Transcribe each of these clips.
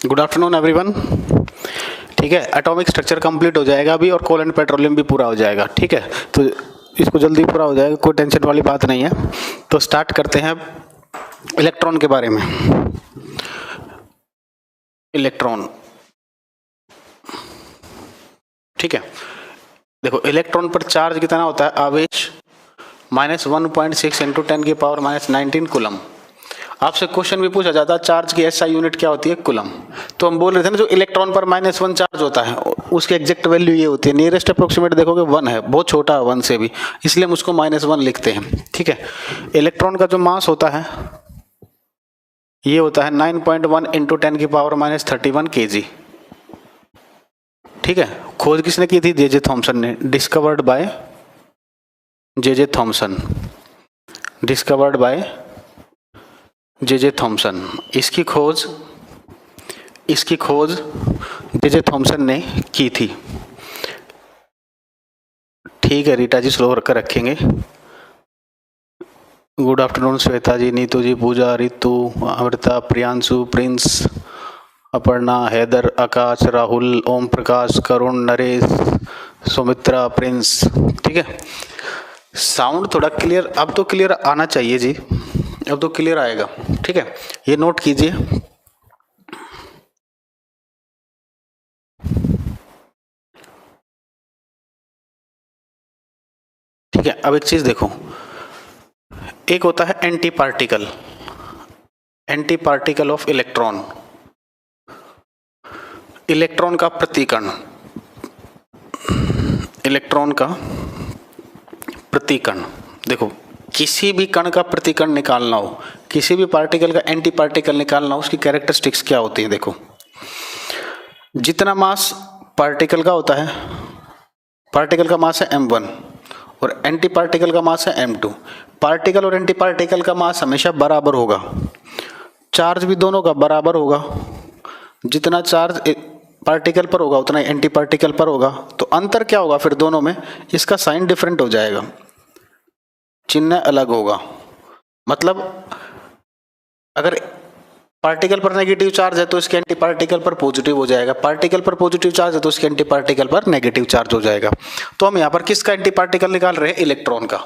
Good afternoon everyone. ठीक है, atomic structure complete हो जाएगा अभी और कोल एंड पेट्रोलियम भी पूरा हो जाएगा। ठीक है, तो इसको जल्दी पूरा हो जाएगा, कोई टेंशन वाली बात नहीं है। तो स्टार्ट करते हैं इलेक्ट्रॉन के बारे में। इलेक्ट्रॉन, ठीक है, देखो इलेक्ट्रॉन पर चार्ज कितना होता है, आवेश -1.6 इंटू 10 की पावर -19 कूलम। आपसे क्वेश्चन भी पूछा जाता है चार्ज की एसआई यूनिट क्या होती है, कूलम। तो हम बोल रहे थे ना, जो इलेक्ट्रॉन पर -1 चार्ज होता है उसकी एग्जैक्ट वैल्यू ये होती है, नियरेस्ट अप्रोक्सीमेट देखोगे 1 है, बहुत छोटा है 1 से भी, इसलिए हम उसको -1 लिखते हैं। ठीक है, इलेक्ट्रॉन का जो मास होता है ये होता है 9.1 इंटू 10 की पावर -31 kg। ठीक है, खोज किसने की थी, जे थॉमसन ने, discovered by J Thomson, discovered by J Thomson. इसकी खोज जे थॉमसन ने की थी। ठीक है, रीटा जी स्लो कर रखेंगे। गुड आफ्टरनून श्वेता जी, नीतू जी, पूजा, रितु, अमृता, प्रियांशु, प्रिंस, अपर्णा, हैदर, आकाश, राहुल, ओम प्रकाश, करुण, नरेश, सुमित्रा, प्रिंस। ठीक है, साउंड थोड़ा क्लियर, अब तो क्लियर आना चाहिए जी, अब तो क्लियर आएगा। ठीक है, ये नोट कीजिए। ठीक है, अब एक चीज देखो, एक होता है anti particle of electron, electron का प्रतिकण, इलेक्ट्रॉन का प्रतिकण। देखो, किसी भी कण का प्रतिकण निकालना हो, किसी भी पार्टिकल का एंटी पार्टिकल निकालना हो, उसकी कैरेक्टरिस्टिक्स क्या होती है। देखो, जितना मास पार्टिकल का होता है, पार्टिकल का मास है m1 और एंटी पार्टिकल का मास है m2। पार्टिकल और एंटी पार्टिकल का मास हमेशा बराबर होगा, चार्ज भी दोनों का बराबर होगा। जितना चार्ज पार्टिकल पर होगा उतना एंटी पार्टिकल पर होगा। तो अंतर क्या होगा फिर दोनों में, इसका साइन डिफरेंट हो जाएगा, चिन्ह अलग होगा। मतलब अगर पार्टिकल पर नेगेटिव चार्ज है तो इसके एंटी पार्टिकल पर पॉजिटिव हो जाएगा, पार्टिकल पर पॉजिटिव चार्ज है तो इसके एंटी पार्टिकल पर नेगेटिव चार्ज हो जाएगा। तो हम यहाँ पर किसका एंटी पार्टिकल निकाल रहे हैं, इलेक्ट्रॉन का।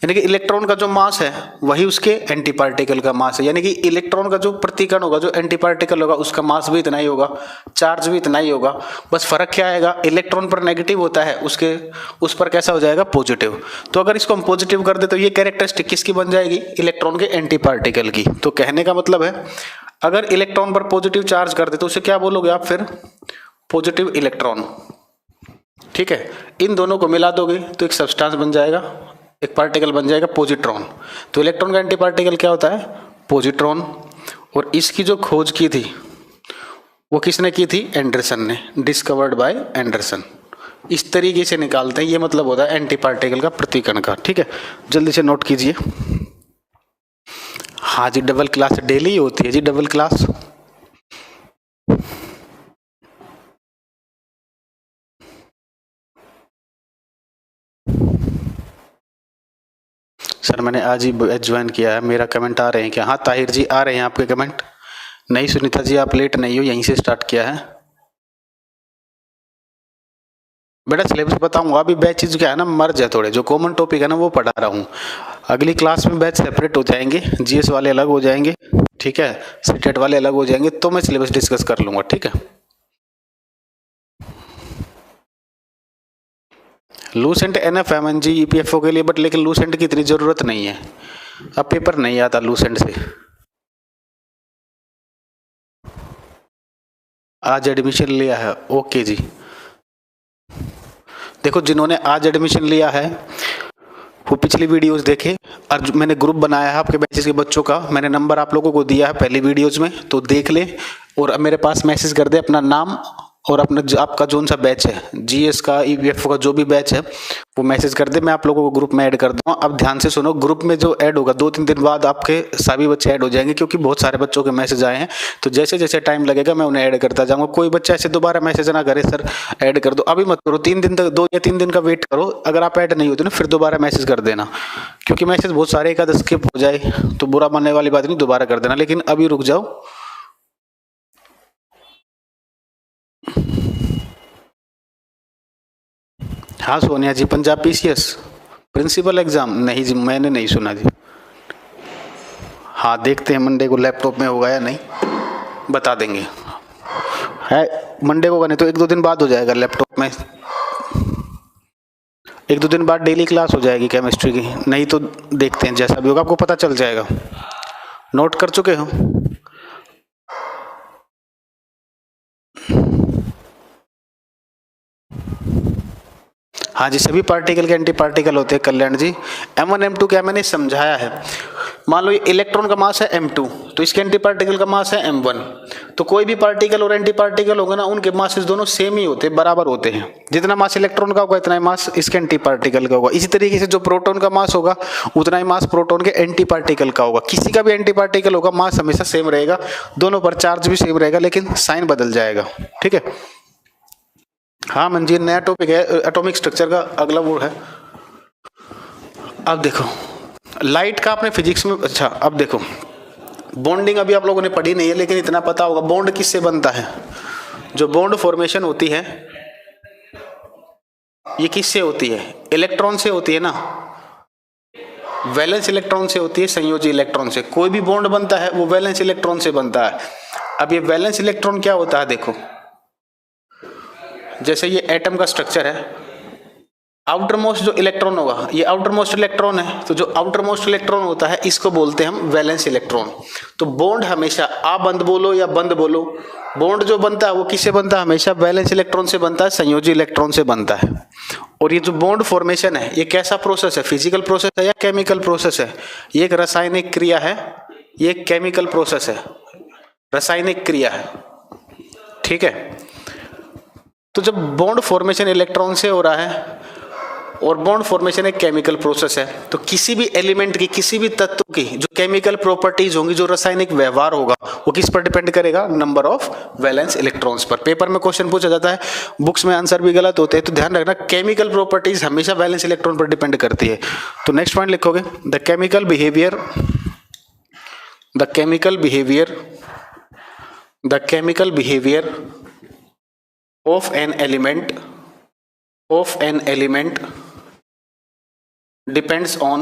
यानी कि इलेक्ट्रॉन का जो मास है वही उसके एंटी पार्टिकल का मास है, यानी कि इलेक्ट्रॉन का जो प्रतिकण होगा, जो एंटी पार्टिकल होगा, उसका मास भी इतना ही होगा, चार्ज भी इतना ही होगा। बस फर्क क्या आएगा, इलेक्ट्रॉन पर नेगेटिव होता है, उस पर कैसा हो जाएगा, पॉजिटिव। तो अगर इसको हम पॉजिटिव कर दे तो ये कैरेक्टरिस्टिक किसकी बन जाएगी, इलेक्ट्रॉन के एंटी पार्टिकल की। तो कहने का मतलब है, अगर इलेक्ट्रॉन पर पॉजिटिव चार्ज कर दे तो उसे क्या बोलोगे आप फिर, पॉजिटिव इलेक्ट्रॉन। ठीक है, इन दोनों को मिला दोगे तो एक सब्सटेंस बन जाएगा, एक पार्टिकल बन जाएगा पॉजिट्रॉन। तो इलेक्ट्रॉन का एंटी पार्टिकल क्या होता है, पॉजिट्रॉन। और इसकी जो खोज की थी वो किसने की थी, एंडरसन ने, डिस्कवर्ड बाय एंडरसन। इस तरीके से निकालते हैं, ये मतलब होता है एंटी पार्टिकल का प्रतिकण का। ठीक है, जल्दी से नोट कीजिए। हाँ जी, डबल क्लास डेली होती है जी, डबल क्लास। सर मैंने आज ही ज्वाइन किया है, मेरा कमेंट आ रहे हैं क्या, हाँ ताहिर जी आ रहे हैं आपके कमेंट। नहीं सुनीता जी आप लेट नहीं हो, यहीं से स्टार्ट किया है। बेटा सिलेबस बताऊंगा, अभी बैचेज क्या है ना, मर्ज है थोड़े, जो कॉमन टॉपिक है ना वो पढ़ा रहा हूँ। अगली क्लास में बैच सेपरेट हो जाएंगे, जीएस वाले अलग हो जाएंगे, ठीक है, सीटेट वाले अलग हो जाएंगे, तो मैं सिलेबस डिस्कस कर लूंगा। ठीक है, लूसेंट एनएफ है जी ईपीएफओ के लिए, बट लेकिन लूसेंट की इतनी जरूरत नहीं है, अब पेपर नहीं आता लूसेंट से। आज एडमिशन लिया है, ओके जी। देखो जिन्होंने आज एडमिशन लिया है वो पिछली वीडियोस देखे, और मैंने ग्रुप बनाया है आपके बैचेस के बच्चों का, मैंने नंबर आप लोगों को दिया है पहली वीडियोस में, तो देख ले। और अब मेरे पास मैसेज कर दे अपना नाम और अपना आपका जोन सा बैच है, जीएस का, ईपीएफओ का जो भी बैच है वो मैसेज कर दे, मैं आप लोगों को ग्रुप में ऐड कर दूंगा। अब ध्यान से सुनो, ग्रुप में जो ऐड होगा 2-3 दिन बाद आपके सभी बच्चे ऐड हो जाएंगे, क्योंकि बहुत सारे बच्चों के मैसेज आए हैं। तो जैसे जैसे टाइम लगेगा मैं उन्हें ऐड करता जाऊंगा। कोई बच्चा ऐसे दोबारा मैसेज ना करे सर ऐड कर दो, अभी मत करो, 3 दिन तक, 2 या 3 दिन का वेट करो। अगर आप ऐड नहीं होते ना फिर दोबारा मैसेज कर देना, क्योंकि मैसेज बहुत सारे एक आधा स्किप हो जाए तो बुरा मानने वाली बात नहीं, दोबारा कर देना, लेकिन अभी रुक जाओ। हाँ सोनिया जी, पंजाब पीसीएस प्रिंसिपल एग्जाम, नहीं जी मैंने नहीं सुना जी। हाँ देखते हैं मंडे को लैपटॉप में होगा या नहीं, बता देंगे। है मंडे को, नहीं तो 1-2 दिन बाद हो जाएगा लैपटॉप में, 1-2 दिन बाद डेली क्लास हो जाएगी केमिस्ट्री की, नहीं तो देखते हैं जैसा भी होगा आपको पता चल जाएगा। नोट कर चुके हो? हाँ जी, सभी पार्टिकल के एंटी पार्टिकल होते हैं कल्याण जी। M1 M2 क्या मैंने समझाया है। मान लो ये इलेक्ट्रॉन का मास है M2, तो इसके एंटी पार्टिकल का मास है M1। तो कोई भी पार्टिकल और एंटी पार्टिकल होगा ना, उनके मासेस दोनों सेम ही होते हैं, बराबर होते हैं। जितना मास इलेक्ट्रॉन का होगा इतना ही मास इसके एंटी पार्टिकल का होगा। इसी तरीके से जो प्रोटॉन का मास होगा उतना ही मास प्रोटॉन के एंटी पार्टिकल का होगा। किसी का भी एंटी पार्टिकल होगा मास हमेशा सेम रहेगा, दोनों पर चार्ज भी सेम रहेगा, लेकिन साइन बदल जाएगा। ठीक है। हाँ मंजीर, नया टॉपिक है एटॉमिक स्ट्रक्चर का, अगला वो है। अब देखो लाइट का आपने फिजिक्स में, अच्छा अब देखो बॉन्डिंग अभी आप लोगों ने पढ़ी नहीं है, लेकिन इतना पता होगा बॉन्ड किससे बनता है। जो बॉन्ड फॉर्मेशन होती है ये किससे होती है? इलेक्ट्रॉन से होती है ना, वैलेंस इलेक्ट्रॉन से होती है, संयोजी इलेक्ट्रॉन से। कोई भी बॉन्ड बनता है वो वैलेंस इलेक्ट्रॉन से बनता है। अब ये वैलेंस इलेक्ट्रॉन क्या होता है, देखो जैसे ये एटम का स्ट्रक्चर है, आउटर मोस्ट जो इलेक्ट्रॉन होगा ये आउटर मोस्ट इलेक्ट्रॉन है, तो जो आउटर मोस्ट इलेक्ट्रॉन होता है इसको बोलते हैं हम वैलेंस इलेक्ट्रॉन। तो बॉन्ड हमेशा बंद बोलो या बंद बोलो, बॉन्ड जो बनता है वो किससे बनता है? हमेशा वैलेंस इलेक्ट्रॉन से बनता है, संयोजी इलेक्ट्रॉन से बनता है। और ये जो बॉन्ड फॉर्मेशन है ये कैसा प्रोसेस है? फिजिकल प्रोसेस है या केमिकल प्रोसेस है? ये एक रासायनिक क्रिया है, ये एक केमिकल प्रोसेस है, रासायनिक क्रिया है। ठीक है। तो जब बॉन्ड फॉर्मेशन इलेक्ट्रॉन से हो रहा है और बॉन्ड फॉर्मेशन एक केमिकल प्रोसेस है, तो किसी भी एलिमेंट की, किसी भी तत्व की जो केमिकल प्रॉपर्टीज होंगी, जो रासायनिक व्यवहार होगा, वो किस पर डिपेंड करेगा? नंबर ऑफ वैलेंस इलेक्ट्रॉन्स पर। पेपर में क्वेश्चन पूछा जाता है, बुक्स में आंसर भी गलत होते हैं, तो ध्यान रखना केमिकल प्रॉपर्टीज हमेशा वैलेंस इलेक्ट्रॉन पर डिपेंड करती है। तो नेक्स्ट पॉइंट लिखोगे, the chemical behaviour of an element depends on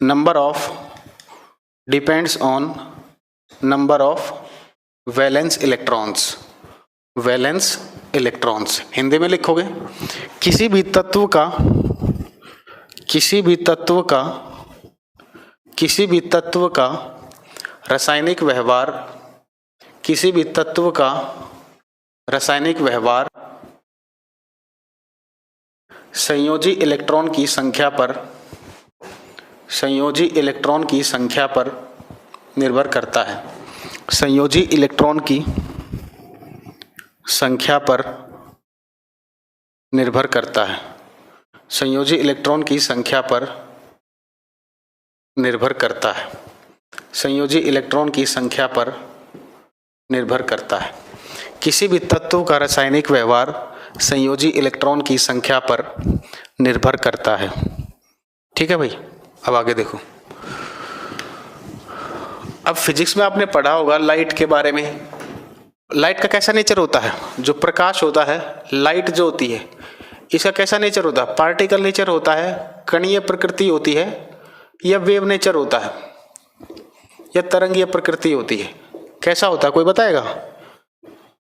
number of valence electrons। Hindi में लिखोगे, किसी भी तत्व का रासायनिक व्यवहार संयोजी इलेक्ट्रॉन की संख्या पर निर्भर करता है। संयोजी इलेक्ट्रॉन की संख्या पर निर्भर करता है। संयोजी इलेक्ट्रॉन की संख्या पर निर्भर करता है। संयोजी इलेक्ट्रॉन की संख्या पर निर्भर करता है। किसी भी तत्व का रासायनिक व्यवहार संयोजी इलेक्ट्रॉन की संख्या पर निर्भर करता है। ठीक है भाई। अब आगे देखो, अब फिजिक्स में आपने पढ़ा होगा लाइट के बारे में। लाइट का कैसा नेचर होता है? जो प्रकाश होता है, लाइट जो होती है, इसका कैसा नेचर होता है? पार्टिकल नेचर होता है, कणीय प्रकृति होती है, या वेव नेचर होता है, या तरंगीय प्रकृति होती है? कैसा होता है, कोई बताएगा?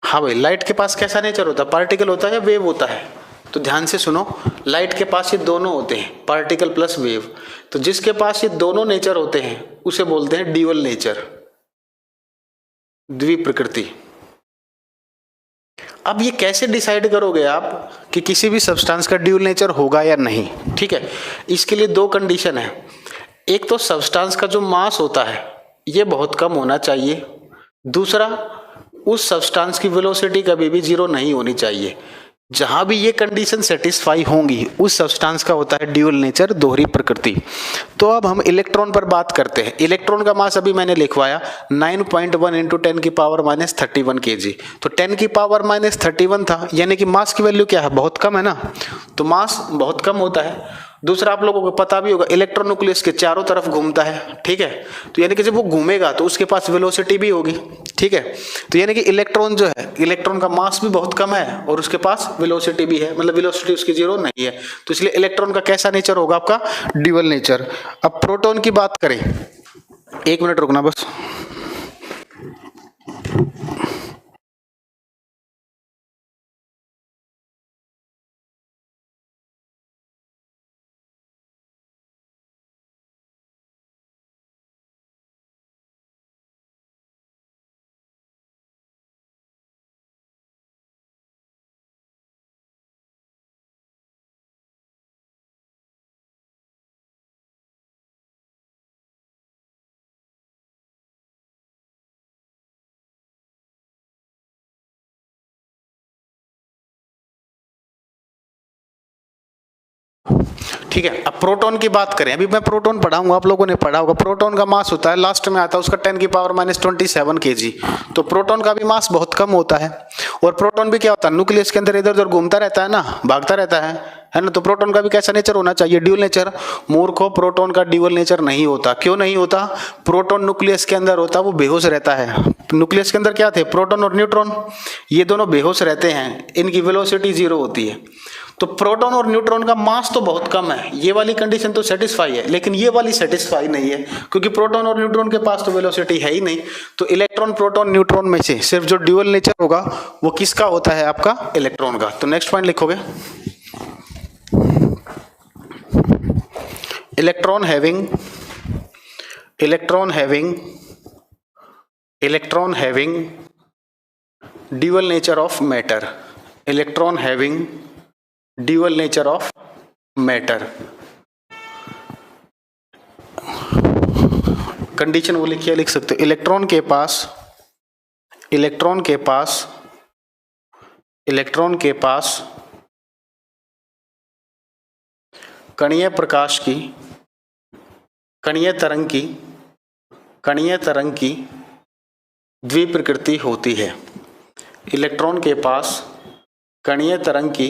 हाँ भाई, लाइट के पास कैसा नेचर होता है? पार्टिकल होता है या वेव होता है? तो ध्यान से सुनो, लाइट के पास ये दोनों होते हैं, पार्टिकल प्लस वेव। तो जिसके पास ये दोनों नेचर होते हैं उसे बोलते हैं ड्यूअल नेचर, द्विप्रकृति। अब ये कैसे डिसाइड करोगे आप कि किसी भी सब्सटेंस का ड्यूअल नेचर होगा या नहीं? ठीक है, इसके लिए दो कंडीशन है। एक तो सब्सटेंस का जो मास होता है ये बहुत कम होना चाहिए, दूसरा उस सब्सटेंस की वेलोसिटी कभी भी जीरो नहीं होनी चाहिए। जहां भी ये कंडीशन सेटिस्फाई होंगी उस सब्सटेंस का होता है ड्यूअल नेचर, दोहरी प्रकृति। तो अब हम इलेक्ट्रॉन पर बात करते हैं। इलेक्ट्रॉन का मास अभी मैंने लिखवाया 9.1 × 10⁻31 kg। तो 10⁻31 था, यानी कि मास की वैल्यू क्या है? बहुत कम है ना। तो मास बहुत कम होता है। दूसरा आप लोगों को पता भी होगा, इलेक्ट्रॉन न्यूक्लियस के चारों तरफ घूमता है, ठीक है। तो यानी कि जब वो घूमेगा तो उसके पास वेलोसिटी भी होगी, ठीक है। तो यानी कि इलेक्ट्रॉन जो है, इलेक्ट्रॉन का मास भी बहुत कम है और उसके पास वेलोसिटी भी है, मतलब वेलोसिटी उसकी जीरो नहीं है। तो इसलिए इलेक्ट्रॉन का कैसा नेचर होगा आपका, ड्यूअल नेचर। अब प्रोटॉन की बात करें, एक मिनट रुकना बस। ठीक है, अब प्रोटॉन की बात करें। अभी मैं प्रोटॉन पढ़ाऊंगा, आप लोगों ने पढ़ा होगा। प्रोटॉन का मास होता है, लास्ट में आता है उसका 10⁻⁻27 kg। तो प्रोटॉन का भी मास बहुत कम होता है। और प्रोटॉन भी क्या होता है, न्यूक्लियस के अंदर इधर उधर घूमता रहता है ना, भागता रहता है ना। तो प्रोटॉन का भी कैसा नेचर होना चाहिए, ड्यूअल नेचर। मूर्खों, प्रोटॉन का ड्यूअल नेचर नहीं होता। क्यों नहीं होता, प्रोटॉन न्यूक्लियस के अंदर होता, वो बेहोश रहता है। न्यूक्लियस के अंदर क्या थे, प्रोटॉन और न्यूट्रॉन, ये दोनों बेहोश रहते हैं, इनकी वेलोसिटी जीरो होती है। तो प्रोटॉन और न्यूट्रॉन का मास तो बहुत कम है, ये वाली कंडीशन तो सेटिस्फाई है, लेकिन ये वाली सेटिस्फाई नहीं है, क्योंकि प्रोटॉन और न्यूट्रॉन के पास तो वेलोसिटी है ही नहीं। तो इलेक्ट्रॉन, प्रोटॉन, न्यूट्रॉन में से सिर्फ जो ड्यूअल नेचर होगा वो किसका होता है, आपका इलेक्ट्रॉन का। तो नेक्स्ट पॉइंट लिखोगे, electron having dual nature of matter. Electron having dual nature of matter. Condition वो लिखिए, लिख सकते हो, इलेक्ट्रॉन के पास कणीय प्रकाश की, कणीय तरंग की द्विप्रकृति होती है। इलेक्ट्रॉन के पास कणीय तरंग की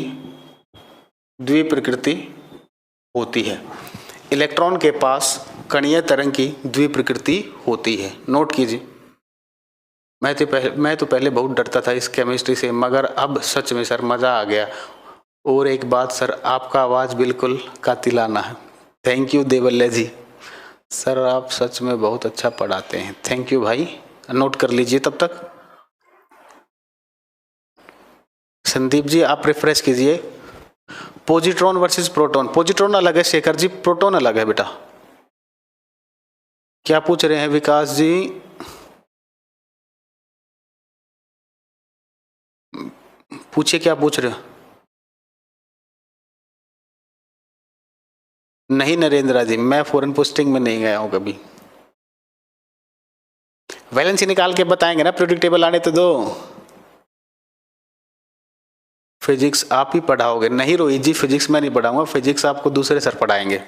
द्विप्रकृति होती है। इलेक्ट्रॉन के पास कणीय तरंग की द्विप्रकृति होती है। नोट कीजिए, मैं तो पहले बहुत डरता था इस केमिस्ट्री से, मगर अब सच में सर मज़ा आ गया। और एक बात सर, आपका आवाज़ बिल्कुल कातिलाना है। थैंक यू देवल्ले जी, सर आप सच में बहुत अच्छा पढ़ाते हैं। थैंक यू भाई, नोट कर लीजिए तब तक। संदीप जी आप रिफ्रेश कीजिए। पॉजिट्रॉन वर्सेस प्रोटॉन, पॉजिट्रॉन अलग है शेखर जी, प्रोटॉन अलग है बेटा। क्या पूछ रहे हैं विकास जी, पूछिए क्या पूछ रहे हो। नहीं नरेंद्र जी, मैं फॉरेन पोस्टिंग में नहीं गया हूं कभी। वैलेंसी निकाल के बताएंगे ना, पीरियोडिक टेबल आने तो दो। फिजिक्स आप ही पढ़ाओगे? नहीं रोहित जी, फिजिक्स मैं नहीं पढ़ाऊंगा, फिजिक्स आपको दूसरे सर पढ़ाएंगे।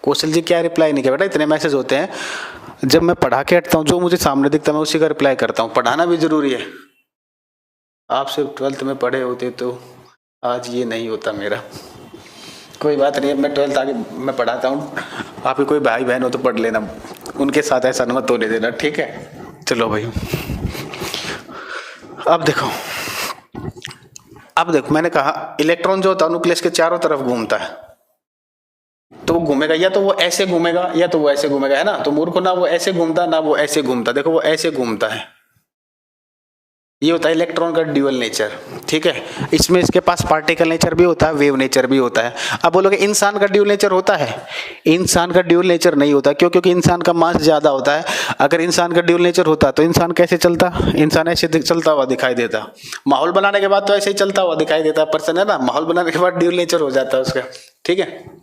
कौशल जी क्या रिप्लाई नहीं किया बेटा, इतने मैसेज होते हैं। जब मैं पढ़ा के हटता हूँ, जो मुझे सामने दिखता है मैं उसी का रिप्लाई करता हूँ। पढ़ाना भी जरूरी है। आप सिर्फ 12th में पढ़े होते तो आज ये नहीं होता मेरा। कोई बात नहीं, मैं 12th आगे मैं पढ़ाता हूँ, आप ही कोई भाई बहन हो तो पढ़ लेना, उनके साथ ऐसा मत होने देना, ठीक है। चलो भाई, अब देखो मैंने कहा इलेक्ट्रॉन जो होता है न्यूक्लियस के चारों तरफ घूमता है। तो वो घूमेगा, या तो वो ऐसे घूमेगा या तो वो ऐसे घूमेगा, है ना। तो मूर्ख ना वो ऐसे घूमता ना वो ऐसे घूमता, देखो वो ऐसे घूमता है। ये होता है इलेक्ट्रॉन का ड्यूअल नेचर, ठीक है। इसमें इसके पास पार्टिकल नेचर भी होता है, वेव नेचर भी होता है। अब बोलोगे इंसान का ड्यूअल नेचर होता है? इंसान का ड्यूअल नेचर नहीं होता। क्यों? क्योंकि इंसान का मास ज्यादा होता है। अगर इंसान का ड्यूअल नेचर होता तो इंसान कैसे चलता? इंसान ऐसे चलता हुआ दिखाई देता। माहौल बनाने के बाद तो ऐसे ही चलता हुआ दिखाई देता पर्सन, है ना। माहौल बनाने के बाद ड्यूअल नेचर हो जाता है उसका, ठीक है।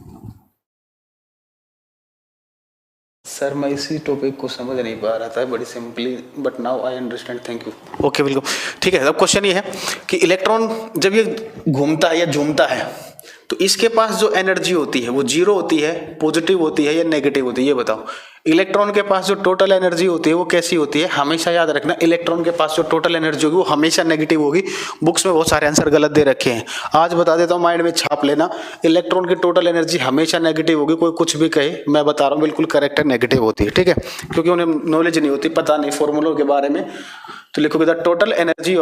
सर मैं इसी टॉपिक को समझ नहीं पा रहा था बड़ी simply, but now I understand, thank you. Okay बिल्कुल ठीक है। अब क्वेश्चन ये है कि इलेक्ट्रॉन जब ये घूमता है या झूमता है तो इसके पास जो एनर्जी होती है वो जीरो होती है, पॉजिटिव होती है या नेगेटिव होती है, ये बताओ। इलेक्ट्रॉन के पास जो टोटल एनर्जी होती है वो कैसी होती है? हमेशा याद रखना, इलेक्ट्रॉन के पास जो टोटल एनर्जी होगी वो हमेशा नेगेटिव होगी। बुक्स में बहुत सारे आंसर गलत दे रखे हैं, आज बता देता हूँ, माइंड में छाप लेना। इलेक्ट्रॉन की टोटल एनर्जी हमेशा नेगेटिव होगी, कोई कुछ भी कहे, मैं बता रहा हूँ बिल्कुल करेक्ट है, नेगेटिव होती है, ठीक है, क्योंकि उन्हें नॉलेज नहीं होती, पता नहीं फॉर्मूलों के बारे में। तो लिखोगे the total energy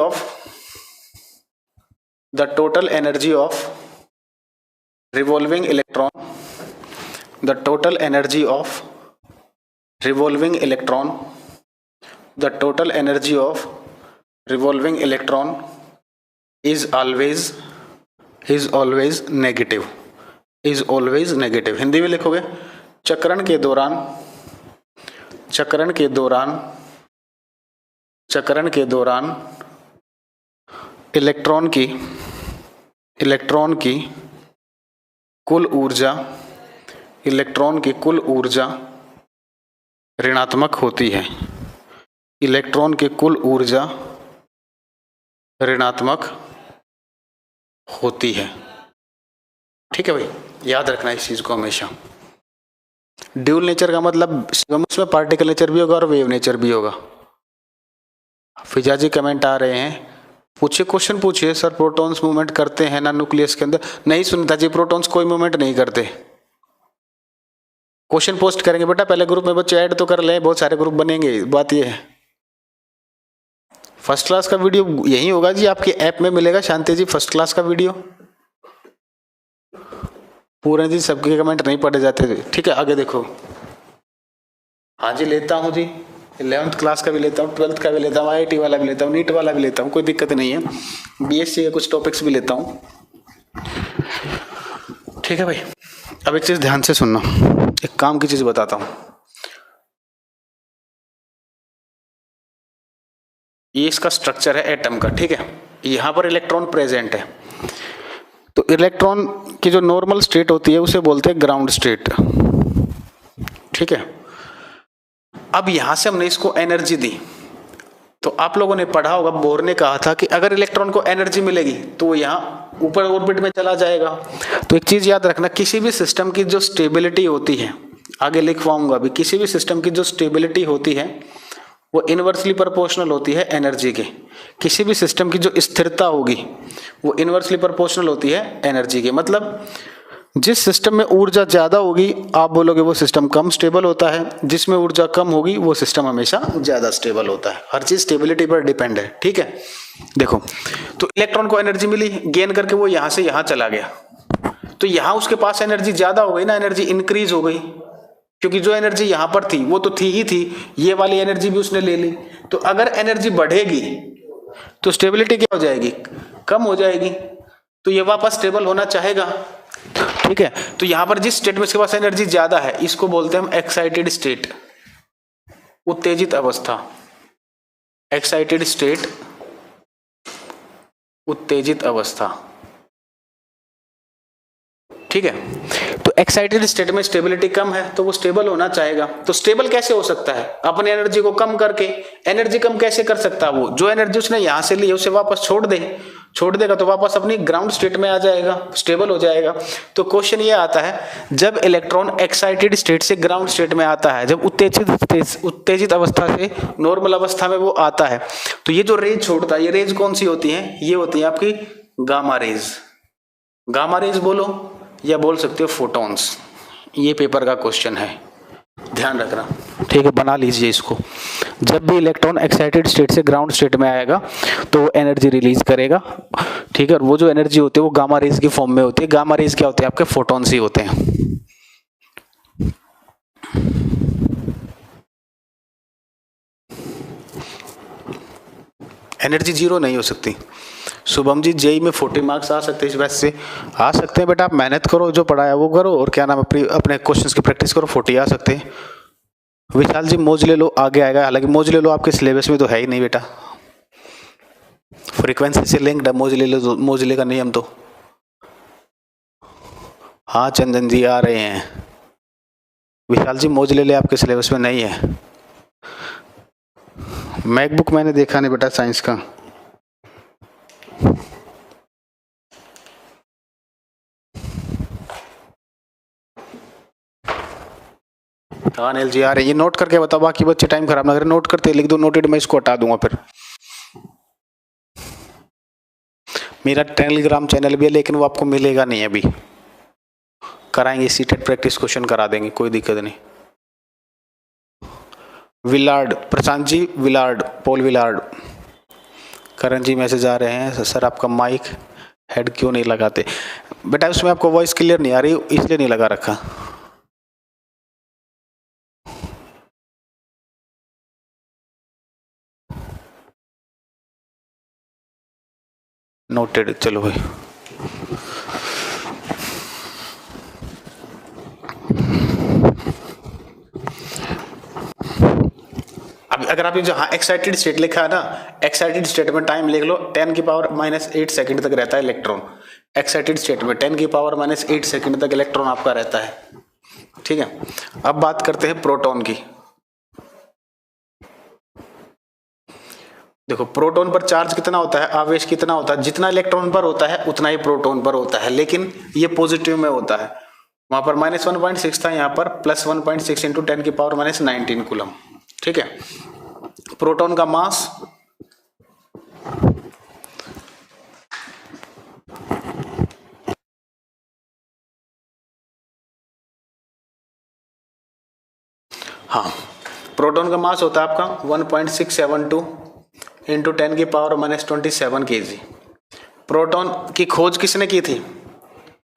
of revolving electron, the total energy of revolving electron, the total energy of revolving electron is always negative, is always negative। Hindi में लिखोगे चक्रण के दौरान इलेक्ट्रॉन की कुल ऊर्जा ऋणात्मक होती है। इलेक्ट्रॉन की कुल ऊर्जा ऋणात्मक होती है, ठीक है भाई, याद रखना इस चीज को हमेशा। ड्यूल नेचर का मतलब उसमें पार्टिकल नेचर भी होगा और वेव नेचर भी होगा। फिजा जी कमेंट आ रहे हैं, पूछिए, क्वेश्चन पूछिए। सर प्रोटॉन्स मूवमेंट करते हैं ना न्यूक्लियस के अंदर? नहीं सुनीता जी, प्रोटॉन्स कोई मूवमेंट नहीं करते। क्वेश्चन पोस्ट करेंगे बेटा, पहले ग्रुप में बच्चे ऐड तो कर लें, बहुत सारे ग्रुप बनेंगे, बात ये है। फर्स्ट क्लास का वीडियो यही होगा जी, आपके ऐप में मिलेगा शांति जी, फर्स्ट क्लास का वीडियो। पूरे जी सबके कमेंट नहीं पढ़े जाते, ठीक है, आगे देखो। हाँ जी लेता हूँ जी, 11th क्लास का भी लेता हूँ, 12th का भी लेता हूँ, IIT वाला भी लेता हूँ, नीट वाला भी लेता हूँ, कोई दिक्कत नहीं है। BSc के कुछ टॉपिक्स भी लेता हूँ, ठीक है भाई। अब एक चीज ध्यान से सुनना, एक काम की चीज बताता हूँ। ये इसका स्ट्रक्चर है एटम का, ठीक है, यहाँ पर इलेक्ट्रॉन प्रेजेंट है। तो इलेक्ट्रॉन की जो नॉर्मल स्टेट होती है उसे बोलते हैं ग्राउंड स्टेट, ठीक है। अब यहां से हमने इसको एनर्जी दी, तो आप लोगों ने पढ़ा होगा, बोर ने कहा था कि अगर इलेक्ट्रॉन को एनर्जी मिलेगी तो वो यहाँ ऊपर ऑर्बिट में चला जाएगा। तो एक चीज याद रखना, किसी भी सिस्टम की जो स्टेबिलिटी होती है, आगे लिखवाऊंगा अभी, किसी भी सिस्टम की जो स्टेबिलिटी होती है वो इनवर्सली प्रोपोर्शनल होती है एनर्जी के। किसी भी सिस्टम की जो स्थिरता होगी वो इनवर्सली प्रोपोर्शनल होती है एनर्जी के। मतलब जिस सिस्टम में ऊर्जा ज्यादा होगी आप बोलोगे वो सिस्टम कम स्टेबल होता है, जिसमें ऊर्जा कम होगी वो सिस्टम हमेशा ज्यादा स्टेबल होता है। हर चीज स्टेबिलिटी पर डिपेंड है, ठीक है। देखो, तो इलेक्ट्रॉन को एनर्जी मिली, गेन करके वो यहां से यहां चला गया, तो यहां उसके पास एनर्जी ज्यादा हो गई ना, एनर्जी इंक्रीज हो गई, क्योंकि जो एनर्जी यहां पर थी वो तो थी ही थी, ये वाली एनर्जी भी उसने ले ली। तो अगर एनर्जी बढ़ेगी तो स्टेबिलिटी क्या हो जाएगी? कम हो जाएगी। तो ये वापस स्टेबल होना चाहेगा, ठीक है। तो यहां पर जिस स्टेट में इसके पास एनर्जी ज्यादा है इसको बोलते हैं हम एक्साइटेड स्टेट, उत्तेजित अवस्था। एक्साइटेड स्टेट, उत्तेजित अवस्था, ठीक है। तो एक्साइटेड स्टेट में स्टेबिलिटी कम है तो वो स्टेबल होना चाहेगा। तो स्टेबल कैसे हो सकता है? अपनी एनर्जी को कम करके। एनर्जी कम कैसे कर सकता है? वो जो एनर्जी उसने यहां से ली है उसे वापस छोड़ देगा तो वापस अपनी ग्राउंड स्टेट में आ जाएगा, स्टेबल हो जाएगा। तो क्वेश्चन ये आता है, जब इलेक्ट्रॉन एक्साइटेड स्टेट से ग्राउंड स्टेट में आता है, जब उत्तेजित अवस्था से नॉर्मल अवस्था में वो आता है, तो ये जो रेज छोड़ता है, ये रेज कौन सी होती है? ये होती है आपकी गामा रेज। गामा रेज बोलो या बोल सकते हो फोटॉन्स। ये पेपर का क्वेश्चन है, ध्यान रखना, ठीक है, बना लीजिए इसको। जब भी इलेक्ट्रॉन एक्साइटेड स्टेट से ग्राउंड स्टेट में आएगा तो वो एनर्जी रिलीज करेगा, ठीक है। और वो जो एनर्जी होती है वो गामा रेज की फॉर्म में होती है। गामा रेज क्या होते हैं? आपके फोटॉन्स ही होते हैं। एनर्जी जीरो नहीं हो सकती। शुभम जी, जेई में 40 मार्क्स आ सकते हैं, इस वैसे से आ सकते हैं बेटा, आप मेहनत करो, जो पढ़ाया वो करो, और क्या नाम है, अपने क्वेश्चंस की प्रैक्टिस करो, 40 आ सकते हैं। विशाल जी, मौज ले लो, आगे आएगा। हालांकि मौज ले लो आपके सिलेबस में तो है ही नहीं बेटा, फ्रीक्वेंसी से लिंक्ड है, मौज ले लो, मौज लेगा नहीं हम तो। हाँ चंदन जी आ रहे हैं। विशाल जी, मौज ले ले, आपके सिलेबस में नहीं है। मैकबुक मैंने देखा नहीं बेटा साइंस का। हाँ अनिल जी आ रहे, ये नोट करके बताओ, बाकी बच्चे टाइम खराब ना करें, नोट करते लिख दो नोटेड, मैं इसको हटा दूंगा फिर। मेरा टेलीग्राम चैनल भी है लेकिन वो आपको मिलेगा नहीं अभी, कराएंगे सीटेट प्रैक्टिस क्वेश्चन करा देंगे, कोई दिक्कत नहीं। Willard, Prashant ji Willard, Paul Willard. करण जी मैसेज आ रहे हैं, सर आपका माइक हेड क्यों नहीं लगाते? बेटा उसमें आपको वॉइस क्लियर नहीं आ रही इसलिए नहीं लगा रखा। नोटेड, चलो भाई। अब अगर आप जहाँ एक्साइटेड स्टेट लिखा है ना, एक्साइटेड स्टेट में टाइम लिख लो 10⁻⁸ सेकंड तक रहता है इलेक्ट्रॉन। एक्साइटेड स्टेट में 10⁻⁸ सेकंड तक इलेक्ट्रॉन आपका रहता है, ठीक है। अब बात करते हैं प्रोटॉन की। देखो प्रोटॉन पर चार्ज कितना होता है, आवेश कितना होता है, जितना इलेक्ट्रॉन पर होता है उतना ही प्रोटॉन पर होता है, लेकिन ये पॉजिटिव में होता है। वहां पर -1.6 था, यहाँ पर +1.6 × 10⁻⁹ कूलम, ठीक है। प्रोटॉन का मास हाँ, प्रोटॉन का मास होता है आपका 1.672 × 10⁻⁻27 kg। प्रोटॉन की खोज किसने की थी,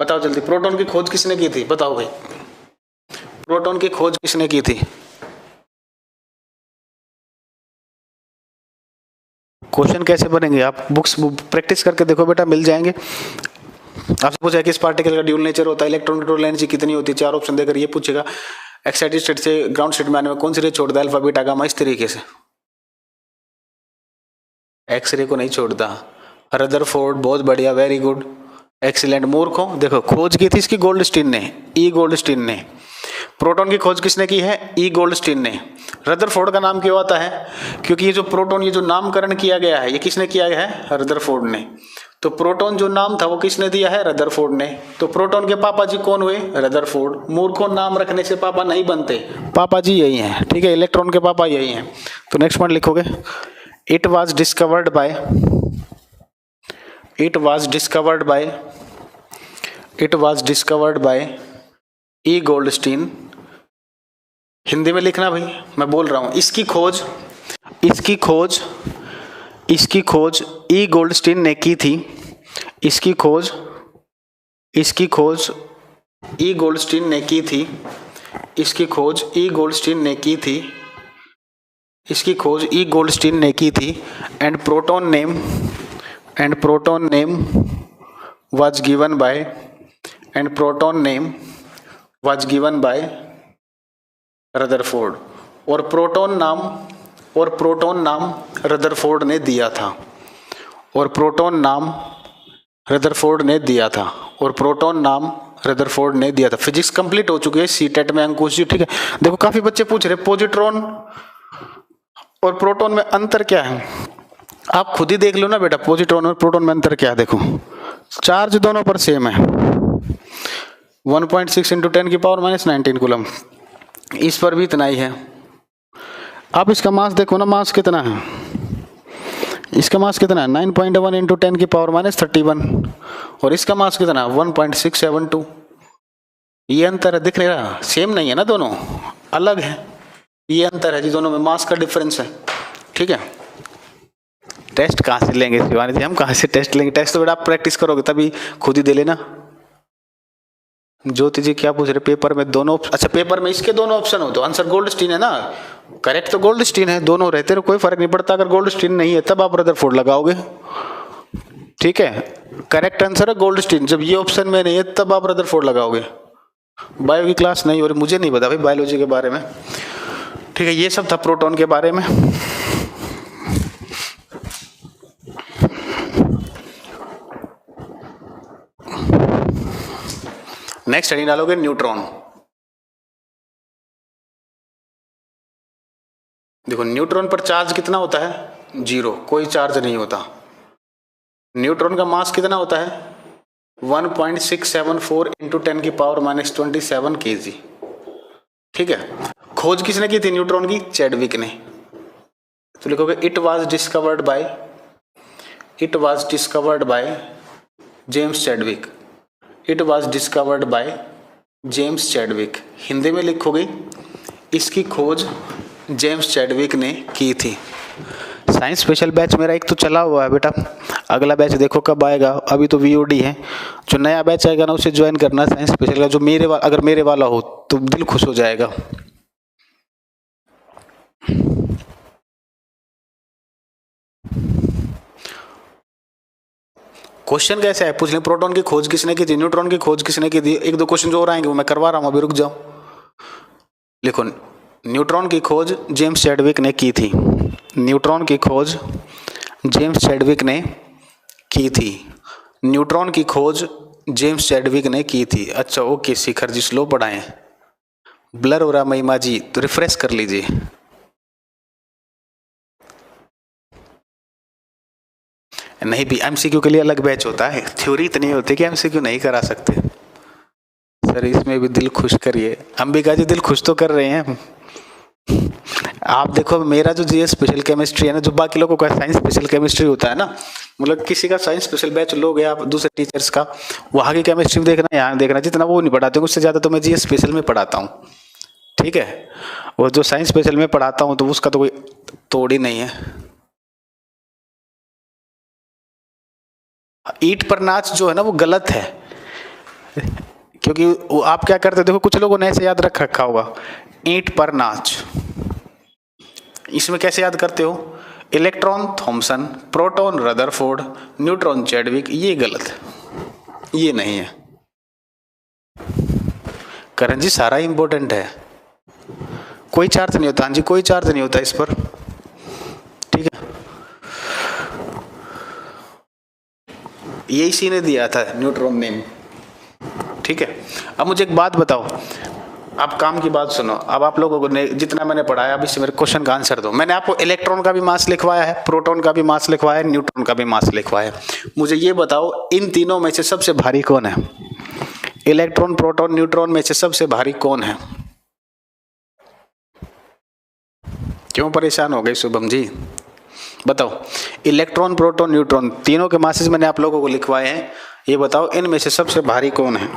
बताओ जल्दी, प्रोटॉन की खोज किसने की थी, बताओ भाई, प्रोटॉन की खोज किसने की थी? क्वेश्चन कैसे बनेंगे, आप बुक्स प्रैक्टिस करके देखो बेटा, मिल जाएंगे। आपसे पूछा किस पार्टिकल का ड्यूल नेचर होता है, इलेक्ट्रॉन की टोटल एनर्जी कितनी होती है, 4 ऑप्शन देकर ये पूछेगा। एक्साइटेड स्टेट से ग्राउंड स्टेट में आने में कौन सी रे छोड़ता है, अल्फा बीटा गामा, इस तरीके से। एक्सरे को नहीं छोड़ता। रदरफोर्ड, बहुत बढ़िया, वेरी गुड, एक्सीलेंट। मूर्खों, देखो खोज की थी इसकी गोल्डस्टीन ने, ई गोल्डस्टीन ने। प्रोटॉन की खोज किसने की है, ई गोल्डस्टीन ने। रदरफोर्ड का नाम क्यों आता है, क्योंकि ये जो प्रोटॉन, ये जो नामकरण किया गया है, ये किसने किया गया है, रदरफोर्ड ने। तो प्रोटॉन जो नाम था वो किसने दिया है, रदरफोर्ड ने। तो प्रोटॉन के पापा जी कौन हुए, रदरफोर्ड। मूर्खों, नाम रखने से पापा नहीं बनते, पापा जी यही हैं, ठीक है, इलेक्ट्रॉन के पापा यही हैं। तो नेक्स्ट पॉइंट लिखोगे, it was discovered by E Goldstein. Hindi में लिखना भाई, मैं बोल रहा हूं, इसकी खोज ई गोल्डस्टीन ने की थी। इसकी खोज ई गोल्डस्टीन ने की थी। इसकी खोज ई गोल्डस्टीन ने की थी। And proton name was given by Rutherford. और प्रोटॉन नाम रदरफोर्ड ने दिया था। फिजिक्स कंप्लीट हो चुकी है सीटेट में अंकुश जी, ठीक है। देखो काफी बच्चे पूछ रहे पोजिट्रॉन और प्रोटॉन में अंतर क्या है, आप खुद ही देख लो ना बेटा, पोजिट्रॉन और प्रोटॉन में अंतर क्या है। देखो चार्ज दोनों पर सेम है, 1.6 × 10⁻⁻19 कूलम, इस पर भी इतना ही है। आप इसका मास देखो ना, मास कितना है, इसका मास कितना है, 9.1 × 10⁻31, और इसका मास कितना है, 1.672। ये अंतर है, दिख रहा, सेम नहीं है ना, दोनों अलग है, ये अंतर है जी, दोनों में मास का डिफरेंस है, ठीक है। टेस्ट कहाँ से लेंगे शिवानी जी, हम कहाँ से टेस्ट लेंगे, टेस्ट तो बेटा आप प्रैक्टिस करोगे तभी खुद ही दे लेना। ज्योति जी क्या पूछ रहे, पेपर में दोनों, अच्छा पेपर में इसके दोनों ऑप्शन हो तो आंसर गोल्डस्टीन है ना, करेक्ट तो गोल्डस्टीन है, दोनों रहते हैं कोई फर्क नहीं पड़ता। अगर गोल्डस्टीन नहीं है तब आप रदरफोर्ड लगाओगे, ठीक है, करेक्ट आंसर है गोल्डस्टीन। जब ये ऑप्शन में नहीं है तब आप रदरफोर्ड लगाओगे। बायो की क्लास नहीं हो रही, मुझे नहीं पता भाई बायोलॉजी के बारे में, ठीक है। ये सब था प्रोटॉन के बारे में। नेक्स्ट हेडिंग डालोगे न्यूट्रॉन। देखो न्यूट्रॉन पर चार्ज कितना होता है, 0, कोई चार्ज नहीं होता। न्यूट्रॉन का मास कितना होता है, 1.674 × 10⁻⁻27 kg, ठीक है। खोज किसने की थी न्यूट्रॉन की? चैडविक ने। तो लिखोगे it was discovered by James Chadwick. It was discovered by James Chadwick. Hindi में लिखोगे इसकी खोज जेम्स चैडविक ने की थी। साइंस स्पेशल बैच मेरा एक तो चला हुआ है बेटा, अगला बैच देखो कब आएगा, अभी तो वीओडी है। जो नया बैच आएगा ना उसे ज्वाइन करना साइंस स्पेशल का, जो अगर मेरे वाला हो तो दिल खुश हो जाएगा। क्वेश्चन कैसे है पूछ लें, प्रोटॉन की खोज किसने की थी, न्यूट्रॉन की खोज किसने की थी। एक दो क्वेश्चन जो और आएंगे वो मैं करवा रहा हूं, अभी रुक जाओ। लिखो न्यूट्रॉन की खोज जेम्स चैडविक ने की थी। न्यूट्रॉन की खोज जेम्स चैडविक ने की थी। न्यूट्रॉन की खोज जेम्स चैडविक ने की थी। अच्छा okay Shikhar ji slow पढ़ाएं, blur हो रहा महिमा जी तो रिफ्रेश कर लीजिए। नहीं भी एमसीक्यू के लिए अलग बैच होता है, थ्योरी इतनी होती है कि एमसीक्यू नहीं करा सकते। सर इसमें भी दिल खुश करिए, अंबिका जी दिल खुश तो कर रहे हैं। आप देखो मेरा जो जीएस स्पेशल केमिस्ट्री है ना, जो बाकी लोगों का साइंस स्पेशल केमिस्ट्री होता है ना, मतलब किसी का साइंस स्पेशल बैच लोगे आप दूसरे टीचर्स का, वहाँ की केमिस्ट्री देखना यहाँ देखना, जितना वो नहीं पढ़ाते उससे ज़्यादा तो मैं जीएस स्पेशल में पढ़ाता हूँ। ठीक है, वो जो साइंस स्पेशल में पढ़ाता हूँ तो उसका तो कोई तोड़ ही नहीं है। ईंट पर नाच जो है ना वो गलत है, क्योंकि वो आप क्या करते देखो, कुछ लोगों ने ऐसे याद रखा होगा ईंट पर नाच। इसमें कैसे याद करते हो, electron Thomson, proton Rutherford, neutron Chadwick, ये गलत है, ये नहीं है। करण जी सारा इंपॉर्टेंट है, कोई चार्ज नहीं होता। हाँ जी कोई चार्ज नहीं होता इस पर, ठीक है। ये इसी ने दिया था न्यूट्रॉन नेम, ठीक है। अब मुझे एक बात बताओ, आप काम की बात सुनो, अब आप लोगों ने जितना मैंने पढ़ाया अब इससे मेरे क्वेश्चन का आंसर दो। मैंने आपको इलेक्ट्रॉन का भी मास लिखवाया है, प्रोटॉन का भी मास लिखवाया है, न्यूट्रॉन का भी मास लिखवाया है। मुझे ये बताओ इन तीनों में से सबसे भारी कौन है? इलेक्ट्रॉन प्रोटॉन न्यूट्रॉन में से सबसे भारी कौन है? क्यों परेशान हो गए शुभम जी, बताओ। इलेक्ट्रॉन प्रोटॉन न्यूट्रॉन तीनों के मासेस मैंने आप लोगों को लिखवाए हैं, ये बताओ इनमें से सबसे भारी कौन है?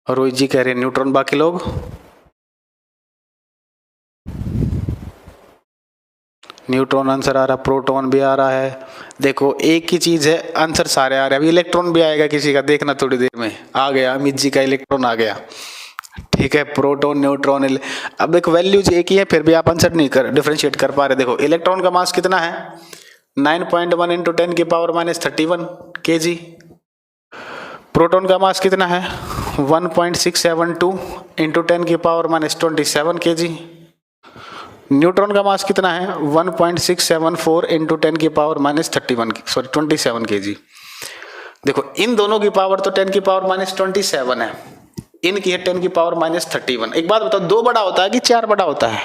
रोहित जी कह रहे हैं न्यूट्रॉन, बाकी लोग न्यूट्रॉन आंसर आ रहा, प्रोटॉन भी आ रहा है। देखो एक ही चीज है, आंसर सारे आ रहे हैं। अभी इलेक्ट्रॉन भी आएगा किसी का, देखना थोड़ी देर में आ गया, अमित जी का इलेक्ट्रॉन आ गया, ठीक है। प्रोटॉन न्यूट्रॉन, अब एक वैल्यूज एक ही है फिर भी आप आंसर नहीं कर डिफरेंशिएट कर पा रहे। देखो इलेक्ट्रॉन का मास कितना है, 9.1 इंटू 10 की पावर -31 kg। प्रोटॉन का मास कितना है, 1.672 इंटू 10 की पावर -27 kg। न्यूट्रॉन का मास कितना है, 1.674 इंटू 10 की पावर -27 kg। देखो इन दोनों की पावर तो 10 की पावर -27 है, इनकी है 10 की पावर -31। एक बात बताओ, दो बड़ा होता है कि चार बड़ा होता है?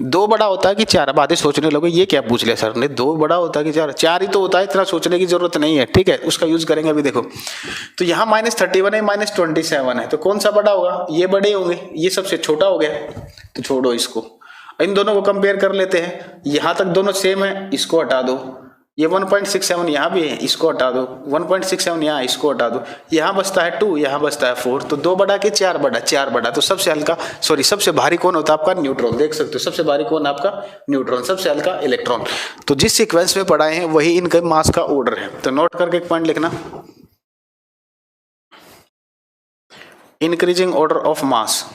दो बड़ा होता है कि चार? अब आधे सोचने लोगे ये क्या पूछ लिया सर ने, दो बड़ा होता है कि चार? चार ही तो होता है, इतना सोचने की जरूरत नहीं है, ठीक है। उसका यूज करेंगे अभी। देखो तो यहाँ -31 है, -27 है, तो कौन सा बड़ा होगा? ये बड़े होंगे, ये सबसे छोटा हो गया, तो छोड़ो इसको। इन दोनों को कंपेयर कर लेते हैं, यहां तक दोनों सेम है, इसको हटा दो। ये 1.67 यहाँ भी है, इसको हटा दो। 1.67 यहाँ, इसको हटा दो। यहाँ बचता है 2, यहाँ बचता है 4, तो दो बड़ा के चार बड़ा, चार बड़ा। तो सबसे हल्का सबसे भारी कौन होता है आपका? न्यूट्रॉन। देख सकते हो सबसे भारी कौन आपका? न्यूट्रॉन। सबसे हल्का इलेक्ट्रॉन। तो जिस सीक्वेंस में पढ़ाए हैं वही इनके मास का ऑर्डर है, तो नोट करके एक पॉइंट लिखना, increasing order of mass,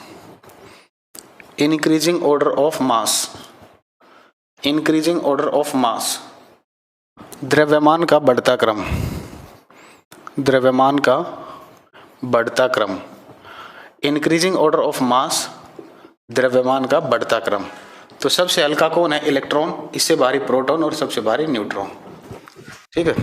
increasing order of mass, increasing order of mass, द्रव्यमान का बढ़ता क्रम, द्रव्यमान का बढ़ता क्रम। इंक्रीजिंग ऑर्डर ऑफ मास, द्रव्यमान का बढ़ता क्रम। तो सबसे हल्का कौन है? इलेक्ट्रॉन, इससे भारी प्रोटॉन और सबसे भारी न्यूट्रॉन, ठीक है।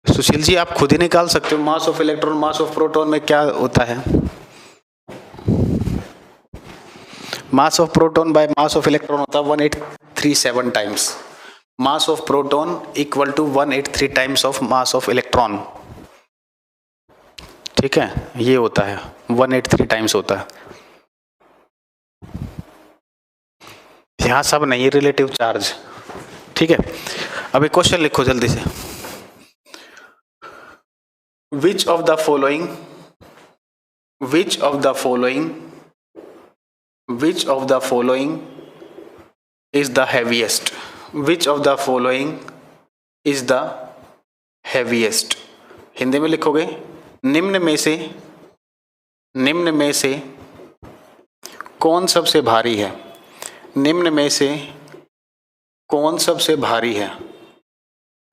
सुशील जी आप खुद ही निकाल सकते हो, mass of electron mass of proton में क्या होता है। Mass of proton by mass of electron होता है 1837 times. Mass of proton equal to 183 times of mass of electron. ठीक है, ये होता है 183 टाइम्स होता है। यहां सब नहीं रिलेटिव चार्ज। ठीक है, अब एक क्वेश्चन लिखो जल्दी से। Which of the following is the heaviest. Which of the following is the heaviest. Hindi में लिखोगे निम्न में से कौन सबसे भारी है। निम्न में से कौन सबसे भारी है।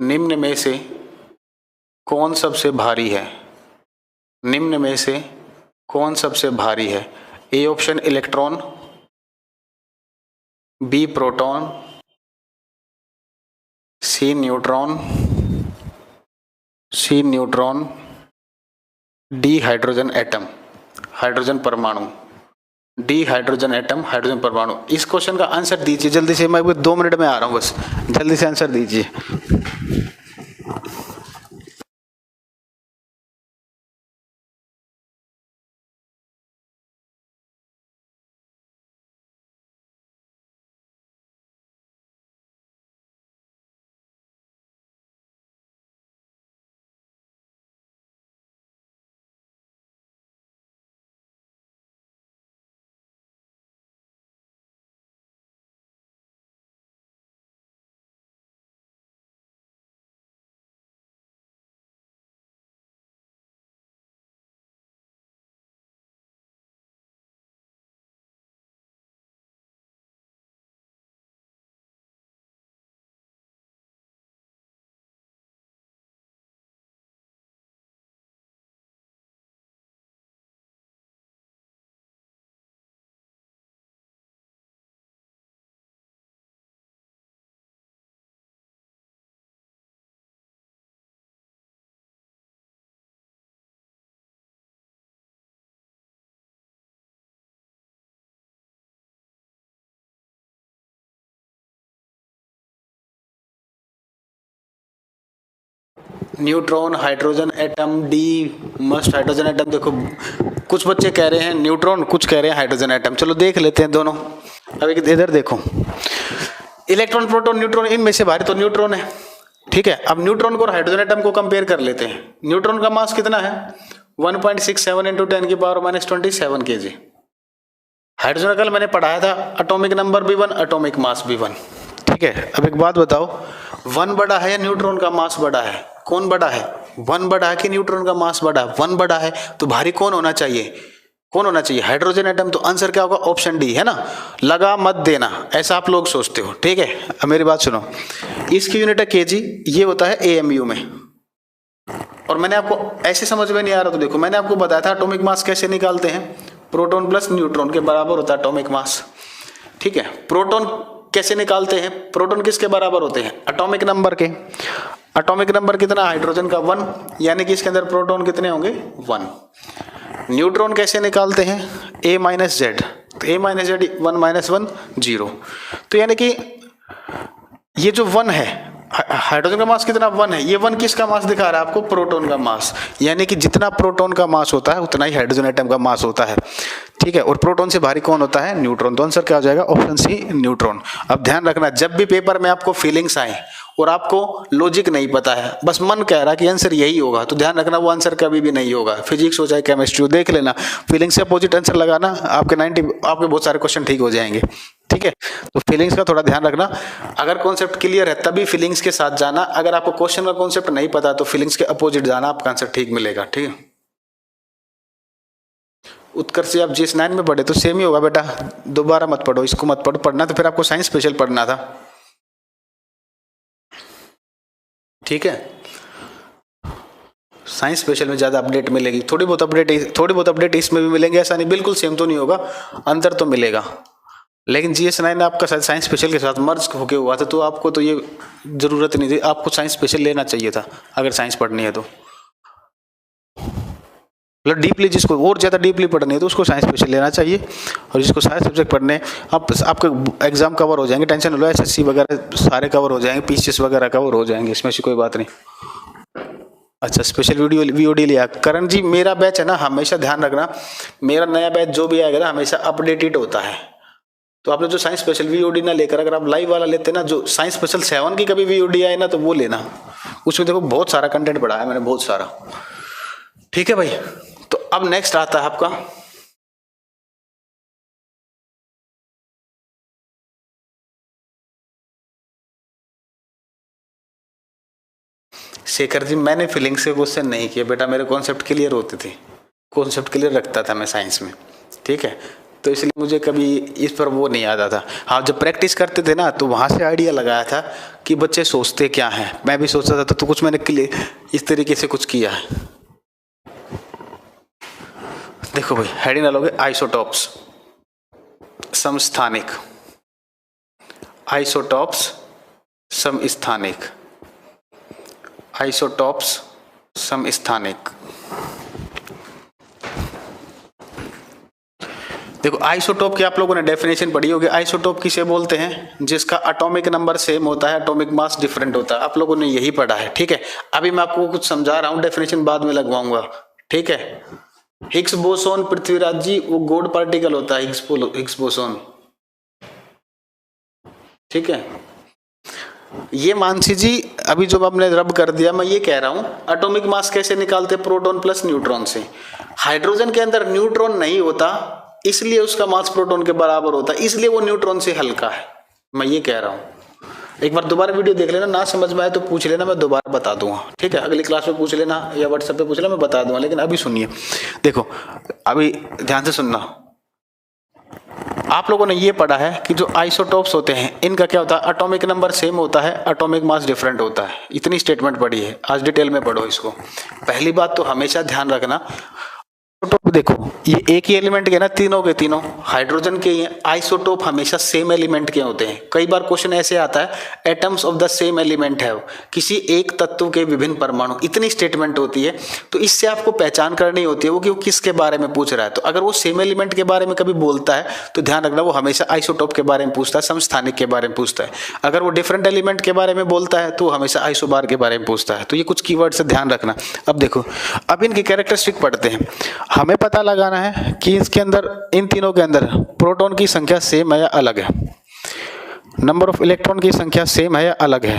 निम्न में से कौन सबसे भारी है। निम्न में से कौन सबसे भारी है। A option electron, B proton, C neutron, D hydrogen atom, hydrogen परमाणु। डी हाइड्रोजन एटम, हाइड्रोजन परमाणु। इस क्वेश्चन का आंसर दीजिए जल्दी से, मैं 2 मिनट में आ रहा हूं, बस जल्दी से आंसर दीजिए। Neutron, hydrogen atom, D must hydrogen atom. देखो कुछ बच्चे कह रहे हैं न्यूट्रॉन, कुछ कह रहे हैं हाइड्रोजन एटम। चलो देख लेते हैं दोनों। अब एक इधर देखो, इलेक्ट्रॉन प्रोटॉन न्यूट्रॉन, इनमें से भारी तो न्यूट्रॉन है। ठीक है, अब न्यूट्रॉन को और हाइड्रोजन एटम को कंपेयर कर लेते हैं। न्यूट्रॉन का मास कितना है 1.67 × 10⁻27 kg। हाइड्रोजन कल मैंने पढ़ाया था, एटॉमिक नंबर भी 1, एटॉमिक मास भी 1। ठीक है, अब एक बात बताओ, 1 बड़ा है या न्यूट्रॉन का मास बड़ा है? कौन बड़ा है? 1 बड़ा है कि न्यूट्रॉन का मास बड़ा है? 1 बड़ा है, तो भारी कौन होना चाहिए? कौन होना चाहिए? Hydrogen atom. तो आंसर क्या होगा? ऑप्शन डी, है ना। लगा मत देना, ऐसा आप लोग सोचते हो। ठीक है, अब मेरी बात सुनो, इसकी यूनिट है केजी, ये होता है एएमयू में। और मैंने आपको ऐसे समझ में नहीं आ रहा तो देखो, मैंने आपको बताया था एटॉमिक मास कैसे निकालते हैं। प्रोटॉन प्लस न्यूट्रॉन के बराबर होता है एटॉमिक मास। ठीक है, प्रोटॉन कैसे निकालते हैं? प्रोटॉन किसके बराबर होते हैं? एटॉमिक नंबर के। एटॉमिक नंबर कितना? हाइड्रोजन का 1, यानी कि इसके अंदर प्रोटॉन कितने होंगे? 1। न्यूट्रॉन कैसे निकालते हैं? a minus Z. तो a माइनस जेड 1 माइनस 1 0। तो यानी कि ये जो 1 है, हाइड्रोजन का मास कितना? 1 है। ये 1 किसका मास दिखा रहा है आपको? प्रोटॉन का मास। यानी कि जितना प्रोटॉन का मास होता है उतना ही हाइड्रोजन एटम का मास होता है। ठीक है, और प्रोटॉन से भारी कौन होता है? न्यूट्रॉन। तो आंसर क्या हो जाएगा? Option C, neutron. अब ध्यान रखना, जब भी पेपर में आपको फीलिंग्स आए और आपको लॉजिक नहीं पता है, बस मन कह रहा है कि आंसर यही होगा, तो ध्यान रखना वो आंसर कभी भी नहीं होगा। फिजिक्स हो चाहे केमिस्ट्री हो, देख लेना, फीलिंग्स से अपोजिट आंसर लगाना, आपके बहुत सारे क्वेश्चन ठीक हो जाएंगे। ठीक है, तो फीलिंग्स का थोड़ा ध्यान रखना। अगर कॉन्सेप्ट क्लियर है तभी फीलिंग्स के साथ जाना। अगर आपको क्वेश्चन का कॉन्सेप्ट नहीं पता तो फीलिंग्स के अपोजिट जाना, आपका आंसर ठीक मिलेगा। ठीक है, उत्कर्ष से आप GS9 में पढ़े तो सेम ही होगा बेटा, दोबारा मत पढ़ो, इसको मत पढ़ो। पढ़ना तो फिर आपको साइंस स्पेशल पढ़ना था। ठीक है, साइंस स्पेशल में ज़्यादा अपडेट मिलेगी। थोड़ी बहुत अपडेट इसमें भी मिलेंगे, ऐसा नहीं बिल्कुल सेम तो नहीं होगा, अंतर तो मिलेगा। लेकिन GS9 आपका शायद साइंस स्पेशल के साथ मर्ज होके हुआ था, तो आपको तो ये ज़रूरत नहीं थी, आपको साइंस स्पेशल लेना चाहिए था अगर साइंस पढ़नी है तो। मतलब डीपली, जिसको और ज़्यादा डीपली पढ़नी है तो उसको साइंस स्पेशल लेना चाहिए, और जिसको सारे सब्जेक्ट पढ़ने आप आपके एग्जाम कवर हो जाएंगे, टेंशन लो, SSC वगैरह सारे कवर हो जाएंगे, PCS वगैरह कवर हो जाएंगे, इसमें से कोई बात नहीं। अच्छा, स्पेशल VOD लिया करण जी, मेरा बैच है ना, हमेशा ध्यान रखना, मेरा नया बैच जो भी आएगा ना हमेशा अपडेटेड होता है। तो आपने जो साइंस स्पेशल VOD ना लेकर अगर आप लाइव वाला लेते ना, जो साइंस स्पेशल 7 की कभी VOD आए ना तो वो लेना, उसमें देखो बहुत सारा कंटेंट पढ़ा है मैंने, बहुत सारा। ठीक है भाई, तो अब नेक्स्ट आता है आपका शेखर जी, मैंने फीलिंग से क्वेश्चन नहीं किया बेटा, मेरे कॉन्सेप्ट क्लियर होते थे, कॉन्सेप्ट क्लियर रखता था मैं साइंस में, ठीक है, तो इसलिए मुझे कभी इस पर वो नहीं आता था। हाँ, जब प्रैक्टिस करते थे ना तो वहाँ से आइडिया लगाया था कि बच्चे सोचते क्या हैं, मैं भी सोचता था, तो कुछ मैंने क्लियर इस तरीके से कुछ किया है। देखो भाई, हेडिंग डालोगे आइसोटॉप्स समस्थानिक, आइसोटॉप्स समस्थानिक, आइसोटॉप्स समस्थानिक। देखो, आइसोटोप की आप लोगों ने डेफिनेशन पढ़ी होगी। आइसोटोप किसे बोलते हैं? जिसका एटॉमिक नंबर सेम होता है, एटॉमिक मास डिफरेंट होता है। आप लोगों ने यही पढ़ा है, ठीक है। अभी मैं आपको कुछ समझा रहा हूं, डेफिनेशन बाद में लगवाऊंगा, ठीक है। हिग्स बोसोन पृथ्वीराज जी, वो गॉड पार्टिकल होता है हिग्स बोसोन, ठीक है। ये मानसी जी, अभी जो आपने रब कर दिया, मैं ये कह रहा हूं एटॉमिक मास कैसे निकालते? प्रोटॉन प्लस न्यूट्रॉन से। हाइड्रोजन के अंदर न्यूट्रॉन नहीं होता, इसलिए उसका मास प्रोटॉन के बराबर होता है, इसलिए वो न्यूट्रॉन से हल्का है, मैं ये कह रहा हूं। एक बार दोबारा वीडियो देख लेना, ना समझ में आए तो पूछ लेना, मैं दोबारा बता दूंगा, ठीक है। अगली क्लास में पूछ लेना या व्हाट्सएप पे पूछ लेना, मैं बता दूंगा। लेकिन अभी सुनिए, देखो अभी ध्यान से सुनना। आप लोगों ने ये पढ़ा है कि जो आइसोटोप्स होते हैं इनका क्या होता है? एटॉमिक नंबर सेम होता है, एटॉमिक मास डिफरेंट होता है। इतनी स्टेटमेंट पढ़ी है, आज डिटेल में पढ़ो इसको। पहली बात तो हमेशा ध्यान रखना, आइसोटोप देखो ये एक ही एलिमेंट के ना, तीनों के तीनों हाइड्रोजन के ही आइसोटोप हमेशा सेम एलिमेंट के होते हैं। कई बार क्वेश्चन ऐसे आता है, atoms of the same element है, किसी एक तत्व के विभिन्न परमाणु, इतनी स्टेटमेंट होती है। तो इससे आपको पहचान करनी होती है वो कि वो किसके बारे में पूछ रहा है। तो अगर वो सेम एलिमेंट के बारे में कभी बोलता है तो ध्यान रखना वो हमेशा आइसोटोप के बारे में पूछता है, समस्थानिक के बारे में पूछता है। अगर वो डिफरेंट एलिमेंट के बारे में बोलता है तो हमेशा आइसोबार के बारे में पूछता है। तो ये कुछ कीवर्ड से ध्यान रखना। अब देखो, अब इनकी कैरेक्टरिस्टिक पढ़ते हैं। हमें पता लगाना है कि इसके अंदर, इन तीनों के अंदर प्रोटॉन की संख्या सेम है या अलग है, नंबर ऑफ इलेक्ट्रॉन की संख्या सेम है या अलग है,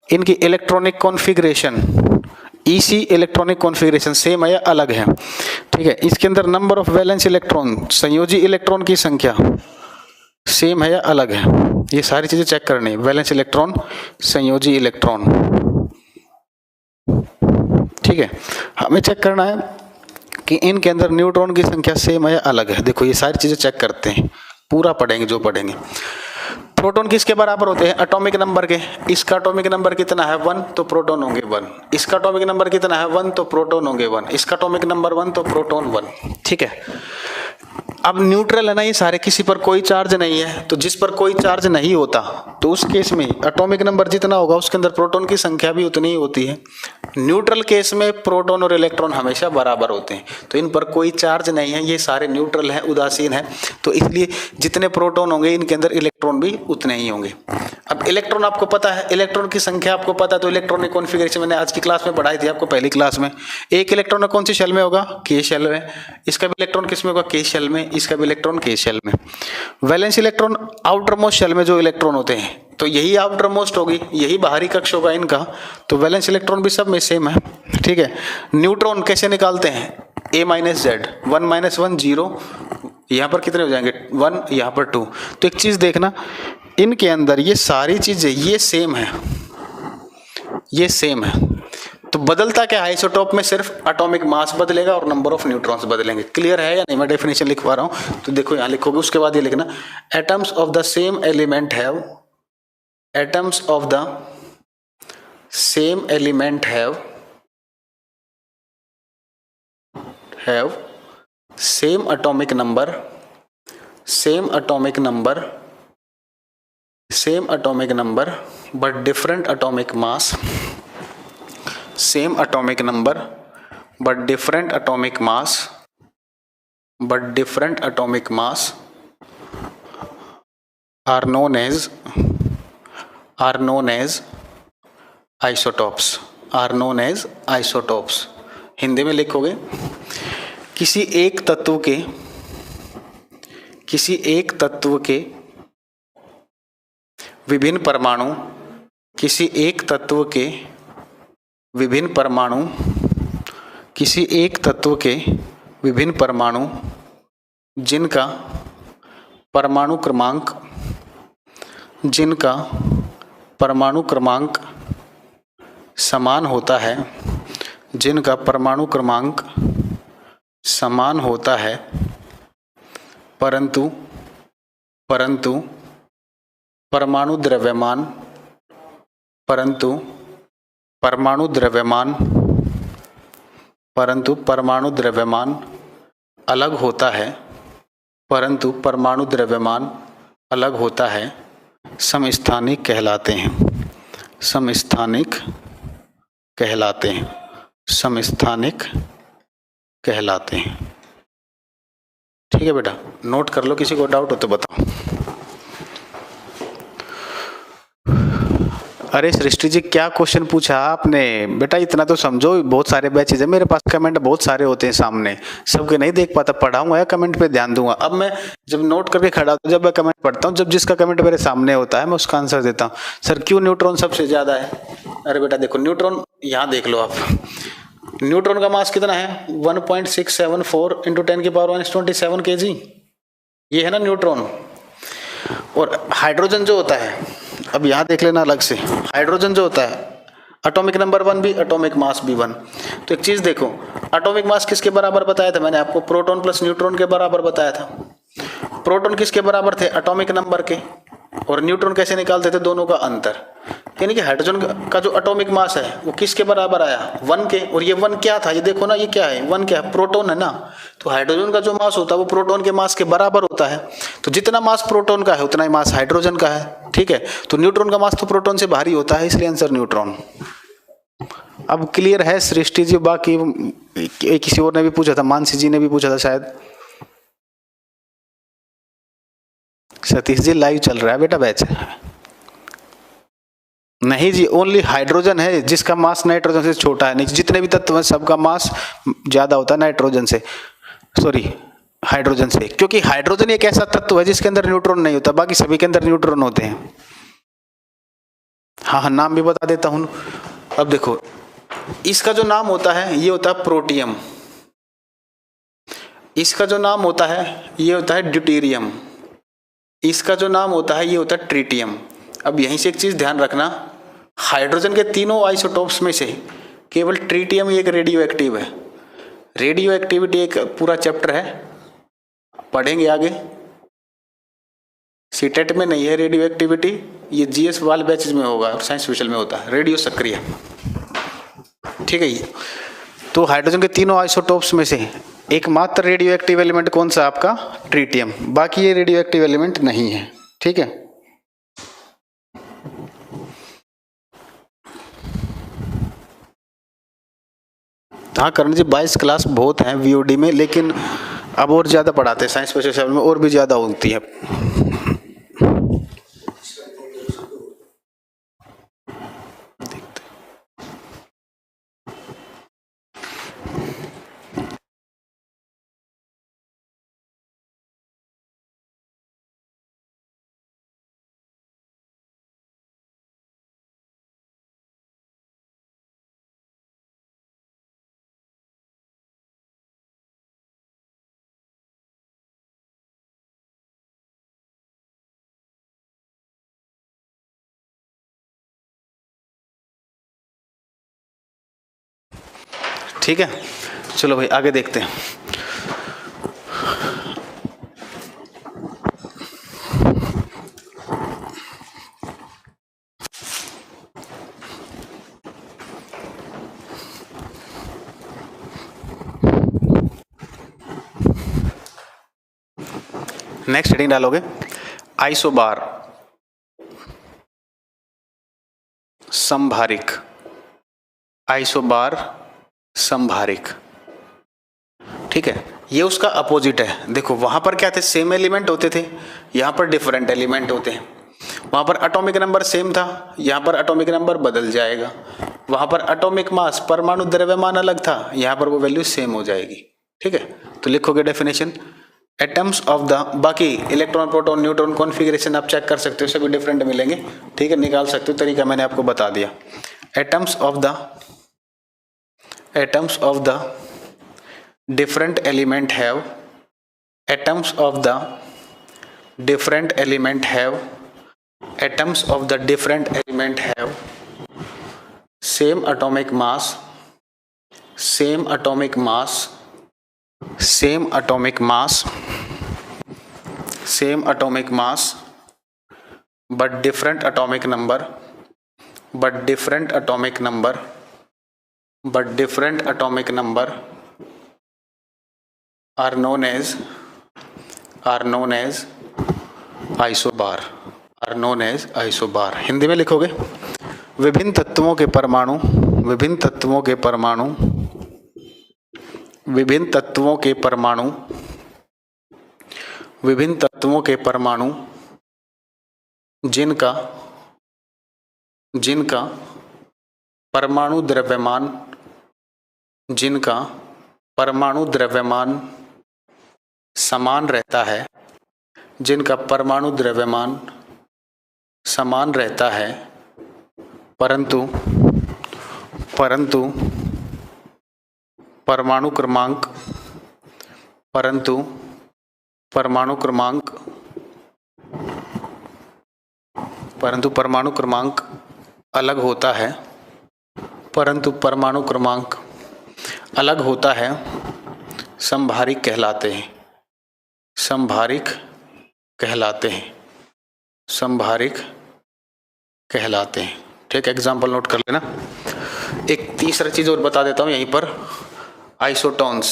इनकी electronic configuration, EC electronic configuration same है या अलग है, ठीक है। इसके अंदर नंबर ऑफ वैलेंस इलेक्ट्रॉन, संयोजी इलेक्ट्रॉन की संख्या सेम है या अलग है, ये सारी चीजें चेक करनी है। वैलेंस इलेक्ट्रॉन, संयोजी इलेक्ट्रॉन, ठीक है। हमें चेक करना है कि इनके अंदर न्यूट्रॉन की संख्या सेम है या अलग है। देखो ये सारी चीजें चेक करते हैं, पूरा पढ़ेंगे जो पढ़ेंगे। प्रोटॉन किसके बराबर होते हैं? एटॉमिक नंबर के। इसका एटॉमिक नंबर कितना है? 1, तो प्रोटॉन होंगे 1। इसका एटॉमिक नंबर कितना है? 1, तो प्रोटॉन होंगे 1। इसका एटॉमिक नंबर 1, तो प्रोटॉन 1, ठीक है। अब न्यूट्रल है ना ये सारे, किसी पर कोई चार्ज नहीं है, तो जिस पर कोई चार्ज नहीं होता तो उस केस में एटॉमिक नंबर जितना होगा उसके अंदर प्रोटॉन की संख्या भी उतनी ही होती है। न्यूट्रल केस में प्रोटॉन और इलेक्ट्रॉन हमेशा बराबर होते हैं, तो इन पर कोई चार्ज नहीं है, ये सारे न्यूट्रल हैं, उदासीन है, तो इसलिए जितने प्रोटॉन होंगे इनके अंदर इलेक्ट्रॉन भी उतने ही होंगे। अब इलेक्ट्रॉन आपको पता है, इलेक्ट्रॉन की संख्या आपको पता है, तो इलेक्ट्रॉनिक कॉन्फ़िगरेशन मैंने आज की क्लास में पढ़ाई थी आपको, पहली क्लास में। एक इलेक्ट्रॉन कौन सी शेल में होगा? K शेल में। इसका भी इलेक्ट्रॉन किस में होगा? K शेल में। इसका भी इलेक्ट्रॉन K शेल में। Valence electron outermost shell में जो इलेक्ट्रॉन होते हैं, तो यही आउटर मोस्ट होगी, यही बाहरी कक्ष होगा इनका, तो वैलेंस इलेक्ट्रॉन भी सब में सेम है, ठीक है। न्यूट्रॉन कैसे निकालते हैं? A माइनस Z, 1 माइनस 1 0, यहाँ पर कितने हो जाएंगे? 1, यहाँ पर 2। तो एक चीज देखना, इनके अंदर ये सारी चीजें ये सेम है, ये सेम है। तो बदलता क्या है? आइसोटोप में सिर्फ एटॉमिक मास बदलेगा और नंबर ऑफ न्यूट्रॉन्स बदलेंगे। क्लियर है या नहीं? मैं डेफिनेशन लिखवा रहा हूं, तो देखो यहां लिखोगे, उसके बाद ये लिखना, atoms of the same element have, atoms of the same element have same atomic number, same atomic number but different atomic mass, same atomic number but different atomic mass are known isotopes। Hindi में लिखोगे किसी एक तत्व के विभिन्न परमाणु जिनका परमाणु क्रमांक समान होता है, परंतु परमाणु द्रव्यमान अलग होता है, समस्थानिक कहलाते हैं। ठीक है बेटा, नोट कर लो, किसी को डाउट हो तो बताओ। अरे सृष्टि जी क्या क्वेश्चन पूछा आपने बेटा, इतना तो समझो, बहुत सारे बैचेज है मेरे पास, कमेंट बहुत सारे होते हैं सामने, सबके नहीं देख पाता, पढ़ाऊंगा या कमेंट पे ध्यान दूंगा। अब मैं जब नोट करके खड़ा होता हूँ, जब मैं कमेंट पढ़ता हूँ, जब जिसका कमेंट मेरे सामने होता है मैं उसका आंसर देता हूँ। सर क्यों न्यूट्रॉन सबसे ज्यादा है? अरे बेटा देखो, न्यूट्रॉन यहाँ देख लो आप, न्यूट्रॉन का मास कितना है? 1.674 × 10⁻⁻27 kg, ये है ना न्यूट्रॉन। और हाइड्रोजन जो होता है, अब यहाँ देख लेना अलग से, हाइड्रोजन जो होता है एटॉमिक नंबर 1 भी, एटॉमिक मास भी 1। तो एक चीज देखो, एटॉमिक मास किसके बराबर बताया था मैंने आपको? प्रोटॉन प्लस न्यूट्रॉन के बराबर बताया था। प्रोटॉन किसके बराबर थे? एटॉमिक नंबर के। और न्यूट्रॉन कैसे निकालते थे? दोनों का अंतर। यानी कि हाइड्रोजन का जो एटॉमिक मास है वो किसके बराबर आया? 1 के। और ये 1 क्या था? ये देखो ना, ये क्या है? 1 क्या है? प्रोटॉन है ना। तो हाइड्रोजन का जो मास होता है वो प्रोटॉन के मास के बराबर होता है। तो जितना मास प्रोटॉन का है उतना ही मास हाइड्रोजन का है। ठीक है, तो न्यूट्रॉन का मास तो प्रोटॉन से भारी होता है, इसलिए आंसर न्यूट्रॉन। अब क्लियर है सृष्टि जी? बाकी किसी और ने भी पूछा था, मानसी जी ने भी पूछा था शायद। सतीश जी लाइव चल रहा है बेटा बैच? नहीं जी, ओनली हाइड्रोजन है जिसका मास नाइट्रोजन से छोटा है। नहीं, जितने भी तत्व हैं सबका मास ज्यादा होता है नाइट्रोजन से, सॉरी हाइड्रोजन से, क्योंकि हाइड्रोजन एक ऐसा तत्व है जिसके अंदर न्यूट्रॉन नहीं होता, बाकी सभी के अंदर न्यूट्रॉन होते हैं। हाँ, नाम भी बता देता हूँ। अब देखो, इसका जो नाम होता है ये होता है प्रोटियम, इसका जो नाम होता है ये होता है ड्यूटेरियम, इसका जो नाम होता है ये होता है ट्रिटियम। अब यहीं से एक चीज ध्यान रखना, हाइड्रोजन के तीनों आइसोटोप्स में से केवल ट्रिटियम ही एक रेडियो एक्टिव है। रेडियो एक्टिविटी एक पूरा चैप्टर है, पढ़ेंगे आगे। सीटेट में नहीं है रेडियो एक्टिविटी, ये जीएस वाले बैचेज में होगा और साइंस स्पेशल में होता है रेडियो सक्रिय। ठीक है, ये तो हाइड्रोजन के तीनों आइसोटोप्स में से एकमात्र रेडियो एक्टिव एलिमेंट कौन सा? आपका ट्रिटियम। बाकी ये रेडियो एक्टिव एलिमेंट नहीं है। ठीक है, हाँ करण जी 22 क्लास बहुत हैं वीओडी में, लेकिन अब और ज्यादा पढ़ाते हैं, साइंस स्पेशल में और भी ज्यादा होती है। ठीक है, चलो भाई आगे देखते हैं। नेक्स्ट हेडिंग डालोगे आइसोबार, संभारिक, आइसोबार संभारिक। ठीक है, ये उसका अपोजिट है। देखो वहां पर क्या थे, सेम एलिमेंट होते थे, यहां पर डिफरेंट एलिमेंट होते हैं। वहां पर एटॉमिक नंबर सेम था, यहां पर एटॉमिक नंबर बदल जाएगा। वहां पर एटॉमिक मास, परमाणु द्रव्यमान अलग था, यहां पर वो वैल्यू सेम हो जाएगी। ठीक है, तो लिखोगे डेफिनेशन एटम्स ऑफ द, बाकी इलेक्ट्रॉन प्रोटॉन न्यूट्रॉन कॉन्फ़िगरेशन आप चेक कर सकते हो, सभी डिफरेंट मिलेंगे। ठीक है, निकाल सकते हो, तरीका मैंने आपको बता दिया। Atoms of the different element have, atoms of the different element have, atoms of the different element have same atomic mass, same atomic mass, same atomic mass, same atomic mass, but different atomic number, but different atomic number, but different atomic number are known as isobar, are known as isobar। Hindi में लिखोगे विभिन्न तत्वों के परमाणु, विभिन्न तत्वों के परमाणु, विभिन्न तत्वों के परमाणु, विभिन्न तत्वों के परमाणु जिनका जिनका परमाणु द्रव्यमान, जिनका परमाणु द्रव्यमान समान रहता है, जिनका परमाणु द्रव्यमान समान रहता है, परंतु परमाणु क्रमांक, परंतु परमाणु क्रमांक अलग होता है, परंतु परमाणु क्रमांक अलग होता है, संभारिक कहलाते हैं, संभारिक कहलाते हैं, संभारिक कहलाते हैं। ठीक, एग्जाम्पल नोट कर लेना। एक तीसरा चीज और बता देता हूं यहीं पर, आइसोटॉन्स,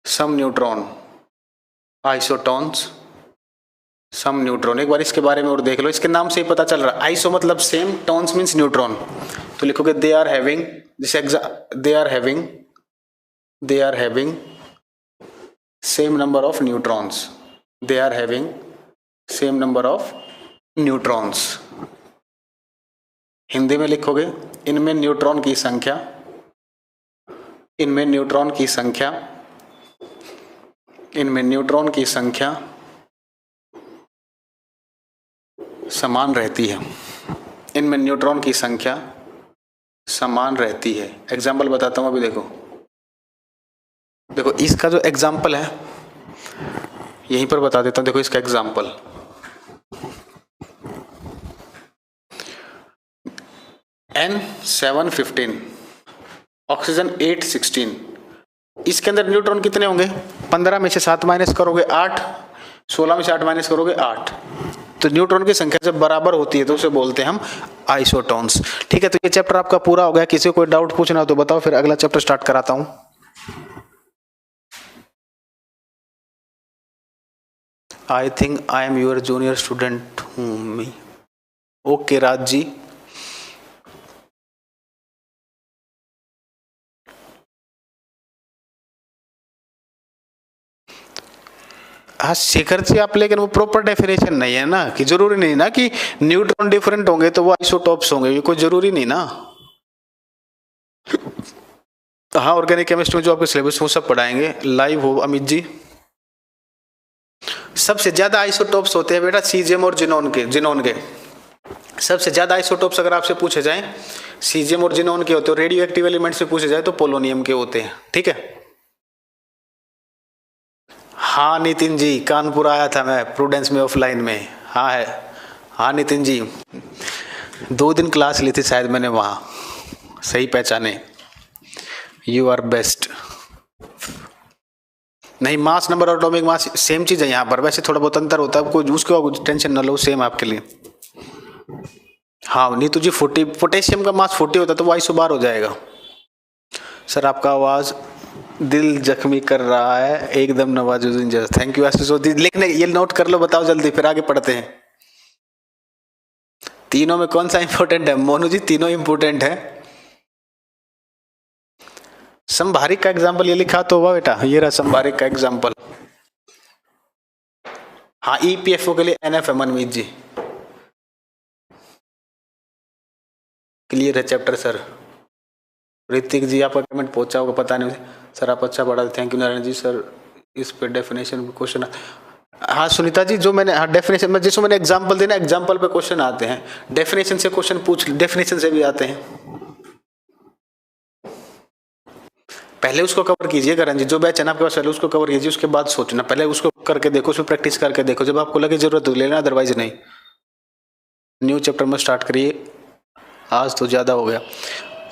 सम न्यूट्रॉन, आइसोटॉन्स सम न्यूट्रॉन। एक बार इसके बारे में और देख लो, इसके नाम से ही पता चल रहा है, आइसो मतलब सेम, टॉन्स मीन्स न्यूट्रॉन। तो लिखोगे they are having, they are having same number of neutrons, they are having same number of neutrons। Hindi में लिखोगे इनमें न्यूट्रॉन की संख्या, इनमें न्यूट्रॉन की संख्या, इनमें न्यूट्रॉन की संख्या समान रहती है, इनमें न्यूट्रॉन की संख्या समान रहती है। एग्जाम्पल बताता हूं अभी, देखो इसका जो एग्जाम्पल है यहीं पर बता देता हूं। देखो इसका एग्जाम्पल, N715, ऑक्सीजन 816, इसके अंदर न्यूट्रॉन कितने होंगे, 15 में से 7 माइनस करोगे 8, 16 में से 8 माइनस करोगे 8। तो न्यूट्रॉन की संख्या जब बराबर होती है तो उसे बोलते हैं हम आइसोटॉन्स। ठीक है, तो ये चैप्टर आपका पूरा हो गया। किसी को कोई डाउट पूछना हो तो बताओ, फिर अगला चैप्टर स्टार्ट कराता हूं। I think I am your junior student हूँ। ओके राज जी, हाँ शेखर जी आप, लेकिन वो प्रॉपर डेफिनेशन नहीं है ना, कि जरूरी नहीं ना कि न्यूट्रॉन डिफरेंट होंगे तो वो आइसोटॉप्स होंगे, ये कोई जरूरी नहीं ना। हाँ ऑर्गेनिक केमिस्ट्री में जो आपके सिलेबस वो सब पढ़ाएंगे, लाइव हो अमित जी। सबसे ज्यादा आइसोटॉप्स होते हैं बेटा सीजियम और जिनोन के सबसे ज्यादा आइसोटॉप्स अगर आपसे पूछे जाएं सीजियम और जिनोन के होते हैं। रेडियो एक्टिव एलिमेंट से पूछे जाए तो पोलोनियम के होते हैं। ठीक है, हाँ नितिन जी, कानपुर आया था मैं प्रूडेंस में ऑफलाइन में। हाँ है, हाँ नितिन जी 2 दिन क्लास ली थी शायद मैंने वहाँ, सही पहचाने। You are best. नहीं मास नंबर और एटॉमिक मास सेम चीज है यहाँ पर, वैसे थोड़ा बहुत अंतर होता है, कोई उसको टेंशन न लो, सेम आपके लिए। हाँ नीतू जी 40, पोटेशियम का मास 40 होता है तो वो आइसोबार हो जाएगा। सर आपका आवाज दिल जख्मी कर रहा है एकदम नवाजुद्दीन जैसा। थैंक यू आशीष। लिखने ये नोट कर लो, बताओ जल्दी, फिर आगे पढ़ते हैं। तीनों में कौन सा इंपॉर्टेंट है मोनू जी? तीनों इंपॉर्टेंट है। संभारिक का एग्जाम्पल ये लिखा तो हुआ बेटा, ये रहा संभारिक का एग्जाम्पल। हाँ, ईपीएफओ के लिए एनएफ है मनमीत जी। क्लियर है चैप्टर सर? ऋतिक जी आपका कमेंट पहुंचा होगा, पता नहीं सर, आप अच्छा पढ़ा, thank you Narayan ji. Sir इस पे डेफिनेशन क्वेश्चन, हाँ सुनीता जी, जो मैंने, हाँ डेफिनेशन में जिसको मैंने एग्जांपल देना, एग्जांपल पे क्वेश्चन आते हैं, डेफिनेशन से क्वेश्चन पूछ, डेफिनेशन से भी आते हैं। पहले उसको कवर कीजिए करण जी, जो बैच है ना आपके पास पहले उसको कवर कीजिए, उसके बाद सोचना, पहले उसको करके देखो, उसमें प्रैक्टिस करके देखो, जब आपको लगे जरूरत तो लेना, अदरवाइज नहीं। न्यू चैप्टर में स्टार्ट करिए, आज तो ज्यादा हो गया।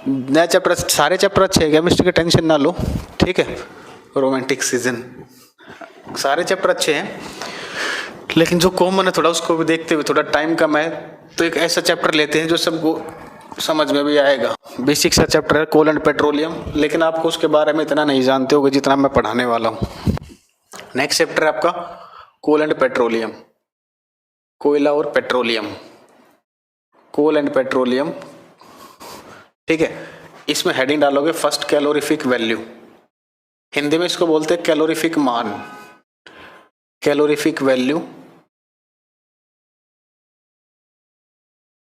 नया चैप्टर, सारे चैप्टर अच्छे हैं, केमिस्ट्री की टेंशन ना लो, ठीक है। रोमांटिक सीजन, सारे चैप्टर अच्छे हैं, लेकिन जो कॉमन है थोड़ा उसको भी देखते हुए, थोड़ा टाइम कम है तो एक ऐसा चैप्टर लेते हैं जो सबको समझ में भी आएगा। बेसिक सा चैप्टर है कोल एंड पेट्रोलियम, लेकिन आपको उसके बारे में इतना नहीं जानते होगे जितना मैं पढ़ाने वाला हूँ। नेक्स्ट चैप्टर है आपका कोल एंड पेट्रोलियम, कोयला और पेट्रोलियम, कोल एंड पेट्रोलियम, ठीक है। इसमें हेडिंग डालोगे फर्स्ट कैलोरीफिक वैल्यू, हिंदी में इसको बोलते हैं कैलोरीफिक मान, कैलोरीफिक वैल्यू,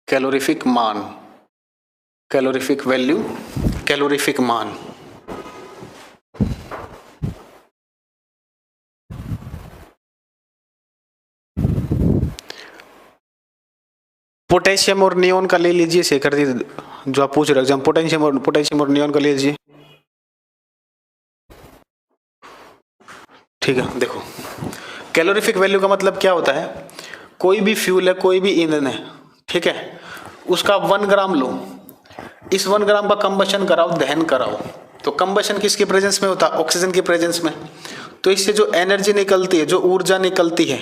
कैलोरीफिक मान, कैलोरीफिक वैल्यू, कैलोरीफिक मान। पोटेशियम और नियोन का ले लीजिए शेखर जी, जो आप पूछ रहे एग्जाम, पोटेशियम और नियोन का ले लीजिए, ठीक है। देखो कैलोरीफिक वैल्यू का मतलब क्या होता है, कोई भी फ्यूल है, कोई भी ईंधन है, ठीक है, उसका 1 ग्राम लो, इस 1 ग्राम का कंबशन कराओ, दहन कराओ, तो कंबशन किसके प्रेजेंस में होता है? ऑक्सीजन के प्रेजेंस में। तो इससे जो एनर्जी निकलती है, जो ऊर्जा निकलती है,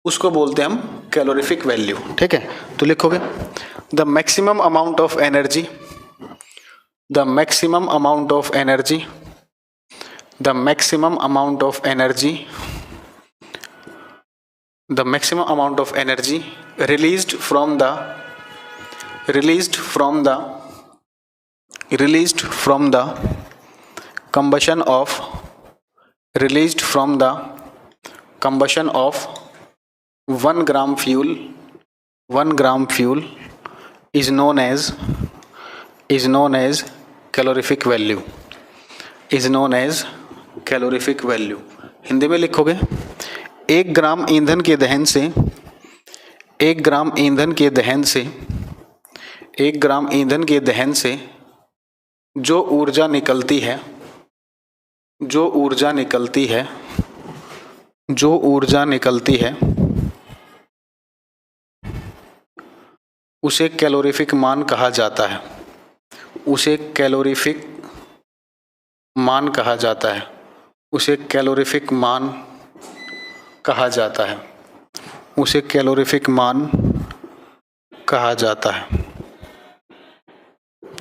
उसको बोलते हैं हम कैलोरीफिक वैल्यू, ठीक है। तो लिखोगे the maximum amount of energy, the maximum amount of energy, the maximum amount of energy, the maximum amount of energy released from the combustion of 1 gram fuel, 1 gram fuel is known as calorific value, is known as calorific value। Hindi में लिखोगे 1 ग्राम ईंधन के दहन से, 1 ग्राम ईंधन के दहन से, 1 ग्राम ईंधन के दहन से जो ऊर्जा निकलती है, जो ऊर्जा निकलती है, जो ऊर्जा निकलती है, उसे कैलोरीफिक मान कहा जाता है, उसे कैलोरीफिक मान कहा जाता है, उसे कैलोरीफिक मान कहा जाता है, उसे कैलोरीफिक मान कहा जाता है,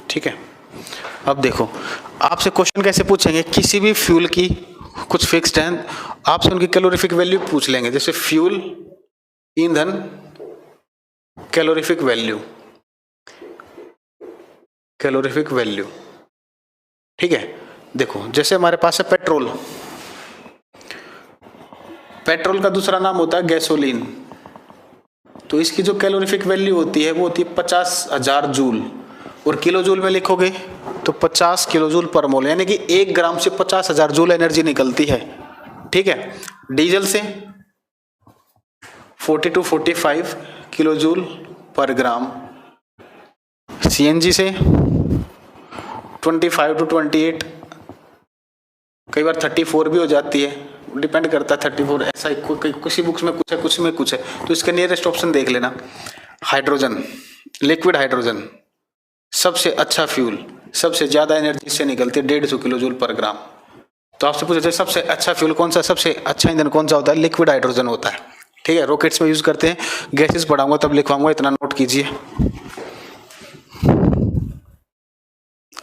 ठीक है। अब देखो आपसे क्वेश्चन कैसे पूछेंगे, किसी भी फ्यूल की कुछ फिक्स्ड है, आपसे उनकी कैलोरीफिक वैल्यू पूछ लेंगे, जैसे फ्यूल, ईंधन, कैलोरीफिक वैल्यू, कैलोरीफिक वैल्यू, ठीक है। देखो जैसे हमारे पास है पेट्रोल, पेट्रोल का दूसरा नाम होता है गैसोलीन, तो इसकी जो कैलोरीफिक वैल्यू होती है वो होती है 50,000 जूल, और किलो जूल में लिखोगे तो 50 किलो जूल पर मोल, यानी कि 1 ग्राम से 50,000 जूल एनर्जी निकलती है, ठीक है। डीजल से 40 to 45 किलो जूल पर ग्राम, सीएनजी से 25 to 28, कई बार 34 भी हो जाती है, डिपेंड करता है 34, ऐसा किसी बुक्स में कुछ है, कुछ में कुछ है, तो इसका नियरेस्ट ऑप्शन देख लेना। हाइड्रोजन, लिक्विड हाइड्रोजन सबसे अच्छा फ्यूल, सबसे ज्यादा एनर्जी से निकलती है 150 किलो जूल पर ग्राम। तो आपसे पूछा जाए सबसे अच्छा फ्यूल कौन सा, सबसे अच्छा ईंधन कौन सा होता है, लिक्विड हाइड्रोजन होता है, ठीक है। रॉकेट्स में यूज करते हैं, गैसेस पढ़ाऊंगा तब लिखवाऊंगा, इतना नोट कीजिए।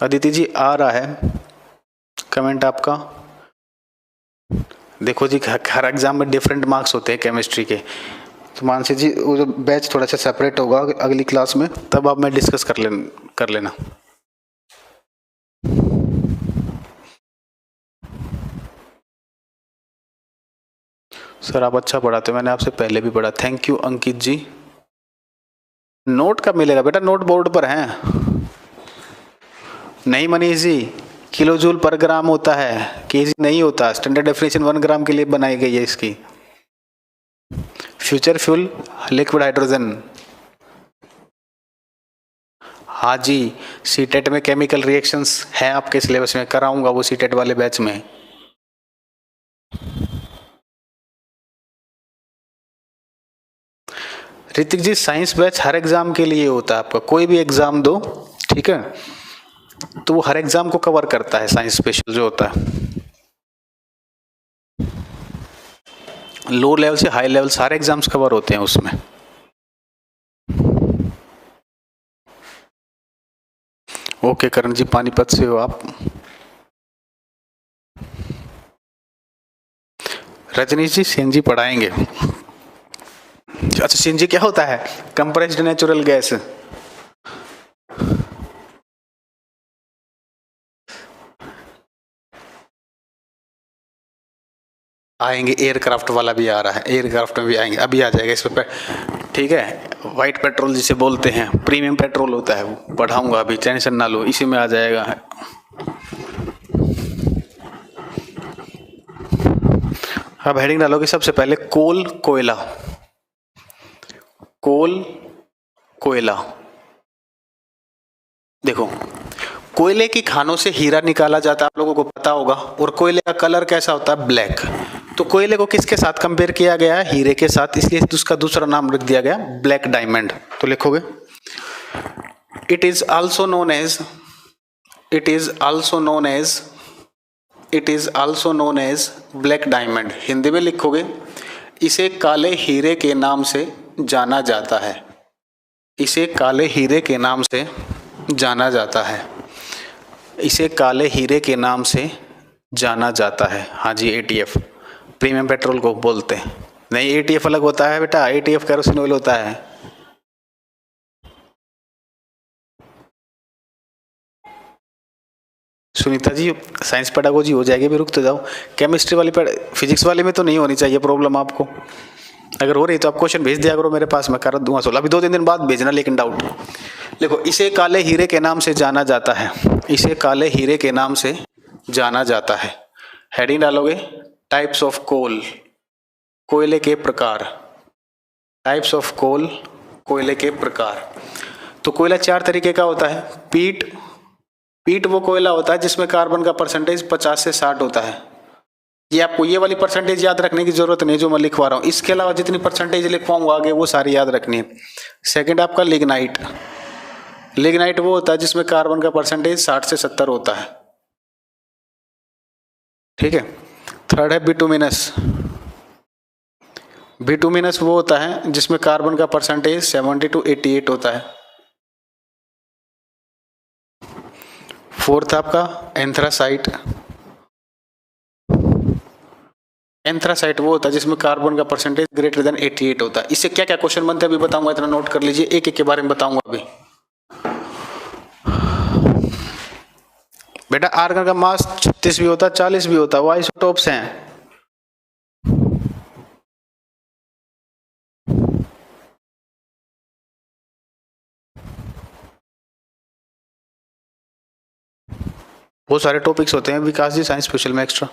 अदिति जी आ रहा है, कमेंट आपका। देखो जी, हर एग्जाम में डिफरेंट मार्क्स होते हैं केमिस्ट्री के, तो मानसी जी वो जो बैच थोड़ा सा सेपरेट होगा अगली क्लास में, तब आप मैं डिस्कस कर लेना। सर आप अच्छा पढ़ाते हो, मैंने आपसे पहले भी पढ़ा। Thank you Ankit ji. Note कब मिलेगा बेटा? नोट बोर्ड पर है। नहीं मनीष जी, किलो जूल पर ग्राम होता है, केजी नहीं होता। स्टैंडर्ड डेफिनेशन 1 ग्राम के लिए बनाई गई है इसकी। Future fuel liquid hydrogen. हाँ जी, सीटेट में केमिकल रिएक्शंस है आपके सिलेबस में, कराऊंगा वो सीटेट वाले बैच में। ऋतिक जी, साइंस बैच हर एग्जाम के लिए होता है आपका, कोई भी एग्जाम दो, ठीक है, तो वो हर एग्जाम को कवर करता है। साइंस स्पेशल जो होता है, लो लेवल से हाई लेवल सारे एग्जाम्स कवर होते हैं उसमें। ओके करण जी, पानीपत से हो आप। रजनीश जी, सीएनजी पढ़ाएंगे। अच्छा, सीएनजी क्या होता है? Compressed natural gas. आएंगे, एयरक्राफ्ट वाला भी आ रहा है, एयरक्राफ्ट में भी आएंगे, अभी आ जाएगा इस पे, ठीक है। वाइट पेट्रोल जिसे बोलते हैं, प्रीमियम पेट्रोल होता है, वो पढ़ाऊंगा, अभी टेंशन ना लो, इसी में आ जाएगा। अब हेडिंग डालोगे सबसे पहले कोल कोयला। कोल कोयला, देखो कोयले की खानों से हीरा निकाला जाता है, आप लोगों को पता होगा, और कोयले का कलर कैसा होता है? ब्लैक। तो कोयले को किसके साथ कंपेयर किया गया है? हीरे के साथ, इसलिए उसका दूसरा नाम रख दिया गया ब्लैक डायमंड। तो लिखोगे it is also known as, it is also known as, it is also known as black diamond. Hindi में लिखोगे इसे काले हीरे के नाम से जाना जाता है, इसे काले हीरे के नाम से जाना जाता है, इसे काले हीरे के नाम से जाना जाता है। हाँ जी, एटीएफ, प्रीमियम पेट्रोल को बोलते हैं। नहीं, एटीएफ अलग होता है बेटा, एटीएफ केरोसिन ऑयल होता है। सुनीता जी, साइंस पेडागोजी हो जाएगी, भी रुक तो जाओ। केमिस्ट्री वाली फिजिक्स वाली में तो नहीं होनी चाहिए प्रॉब्लम आपको, अगर हो रही तो आप क्वेश्चन भेज दिया करो मेरे पास, मैं कर दूंगा सोल्व। अभी 2-3 दिन बाद भेजना, लेकिन डाउट। देखो, इसे काले हीरे के नाम से जाना जाता है, इसे काले हीरे के नाम से जाना जाता है। हेडिंग डालोगे टाइप्स ऑफ कोल, कोयले के प्रकार, टाइप्स ऑफ कोल, कोयले के प्रकार। तो कोयला 4 तरीके का होता है। पीट, पीट वो कोयला होता है जिसमें कार्बन का परसेंटेज 50 से 60 होता है। ये आपको ये वाली परसेंटेज याद रखने की जरूरत नहीं जो मैं लिखवा रहा हूँ, इसके अलावा जितनी परसेंटेज लिखवाऊंगा आगे वो सारी याद रखनी है। सेकंड आपका लिग्नाइट, लिग्नाइट वो होता है जिसमें कार्बन का परसेंटेज 60 से 70 होता है, ठीक है। थर्ड है बिटुमिनस, बिटुमिनस वो होता है जिसमें कार्बन का परसेंटेज 70 to 88 होता है। फोर्थ आपका एंथ्रासाइट, एंथ्रासाइट वो होता है जिसमें कार्बन का परसेंटेज ग्रेटर देन 88 होता है। इससे क्या क्या क्वेश्चन बनते हैं अभी बताऊंगा, इतना नोट कर लीजिए, एक एक के बारे में बताऊंगा अभी। बेटा आर्गन का मास 36 भी होता है, 40 भी होता है, वो आइसोटोप्स हैं। बहुत सारे टॉपिक्स होते हैं विकास जी साइंस स्पेशल में एक्स्ट्रा।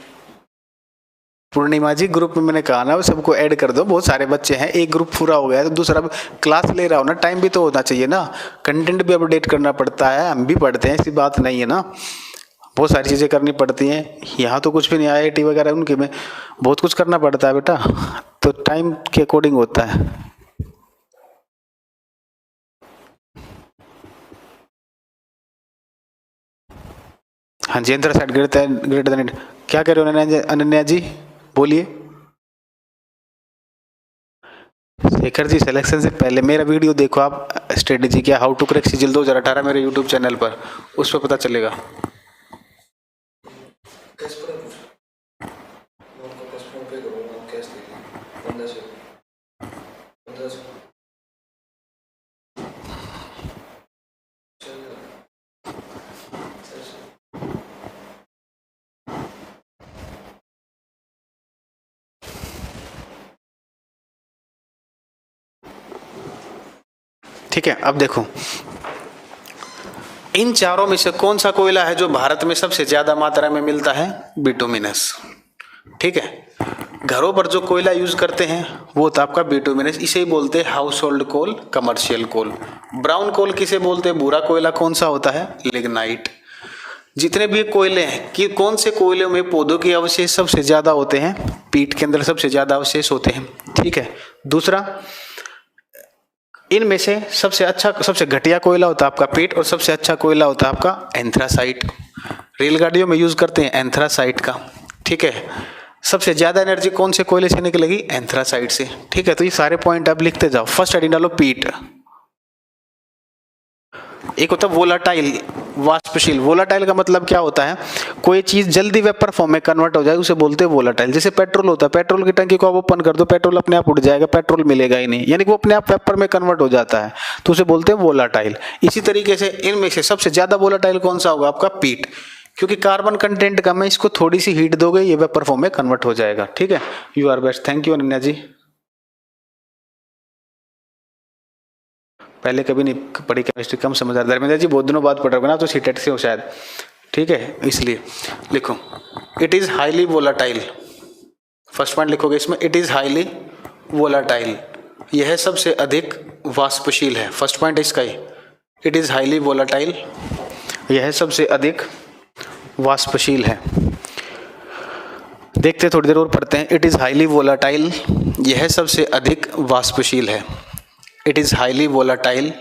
पूर्णिमा जी, ग्रुप में मैंने कहा ना सबको ऐड कर दो, बहुत सारे बच्चे हैं, एक ग्रुप पूरा हो गया तो दूसरा क्लास ले रहा हो ना, टाइम भी तो होना चाहिए ना, कंटेंट भी अपडेट करना पड़ता है, हम भी पढ़ते हैं, ऐसी बात नहीं है ना, बहुत सारी चीज़ें करनी पड़ती हैं। यहाँ तो कुछ भी नहीं, IIT वगैरह उनके में बहुत कुछ करना पड़ता है बेटा, तो टाइम के अकॉर्डिंग होता है। हाँ जी, एंथ्रासाइट ग्रेटर देन, क्या कह रहे हो अनन्या जी, बोलिए। शेखर जी, सिलेक्शन से पहले मेरा वीडियो देखो आप, स्ट्रेटेजी क्या, हाउ टू क्रैक सिजिल 2018 मेरे यूट्यूब चैनल पर, उस पर पता चलेगा। ठीक है, अब देखो इन चारों में से कौन सा कोयला है जो भारत में सबसे ज्यादा मात्रा में मिलता है? बिटुमिनस। ठीक है, घरों पर जो कोयला यूज करते हैं वो था आपका बिटुमिनस, इसे ही बोलते हैं हाउस होल्ड कोल, कमर्शियल कोल। ब्राउन कोल किसे बोलते हैं? भूरा कोयला कौन सा होता है? लिग्नाइट। जितने भी कोयले हैं कि कौन से कोयले में पौधों के अवशेष सबसे ज्यादा होते हैं? पीट के अंदर सबसे ज्यादा अवशेष होते हैं। ठीक है, दूसरा इनमें से सबसे अच्छा सबसे घटिया कोयला होता है आपका पीट और सबसे अच्छा कोयला होता है आपका एंथ्रासाइट। रेलगाड़ियों में यूज करते हैं एंथ्रासाइट का। ठीक है, सबसे ज्यादा एनर्जी कौन से कोयले से निकलेगी? एंथ्रासाइट से। ठीक है, तो ये सारे पॉइंट आप लिखते जाओ। फर्स्ट हेडिंग डालो पीट। एक होता है वोलाटाइल, वाष्पशील। वोलाटाइल का मतलब क्या होता है? कोई चीज जल्दी वेपर फॉर्म में कन्वर्ट हो जाए उसे बोलते हैं वोलाटाइल। जैसे पेट्रोल होता है, पेट्रोल की टंकी को आप ओपन कर दो, पेट्रोल अपने आप उड़ जाएगा, पेट्रोल मिलेगा ही नहीं, यानी कि वो अपने आप वेपर में कन्वर्ट हो जाता है, तो उसे बोलते हैं वोलाटाइल। इसी तरीके से इनमें से सबसे ज्यादा वोलाटाइल कौन सा होगा? आपका पीट, क्योंकि कार्बन कंटेंट कम है, इसको थोड़ी सी हीट दोगे ये वेपर फॉर्म में कन्वर्ट हो जाएगा। ठीक है, you are best. Thank you Ananya ji. पहले कभी नहीं पढ़ी केमिस्ट्री, कम समझ आ रहा। धर्मेंद्र जी बहुत दिनों बाद पढ़ रहे हो ना, तो सीटेट से हो शायद। ठीक है, इसलिए लिखो it is highly volatile. First point लिखोगे इसमें, इट इज हाईली वोलाटाइल, यह सबसे अधिक वाष्पशील है। फर्स्ट पॉइंट इसका ही, इट इज हाईली वोलाटाइल, यह सबसे अधिक वाष्पशील है। देखते थोड़ी देर और पढ़ते हैं। इट इज हाईली वोलाटाइल, यह सबसे अधिक वाष्पशील है। इट इज हाईली वोलाटाइल,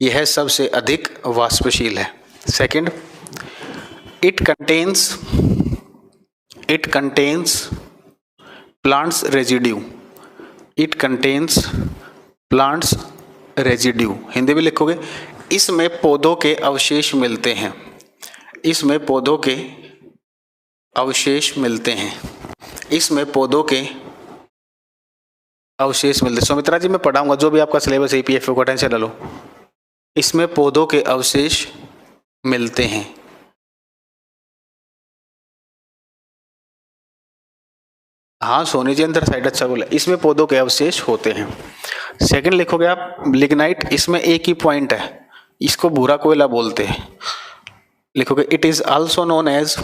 यह सबसे अधिक वाष्पशील है। Second, it contains plants residue. It contains plants residue, Hindi में लिखोगे इसमें पौधों के अवशेष मिलते हैं। इसमें पौधों के अवशेष मिलते हैं। इसमें पौधों के अवशेष मिलते हैं। सुमित्रा जी मैं पढ़ाऊंगा, जो भी आपका सिलेबस है पीएफओ का टेंशन लो। इसमें पौधों के अवशेष मिलते हैं। हाँ सोनी जी एंथ्रासाइट अच्छा बोला, इसमें पौधों के अवशेष होते हैं। सेकंड लिखोगे आप लिग्नाइट, इसमें एक ही पॉइंट है, इसको भूरा कोयला बोलते हैं। लिखोगे it is also known as,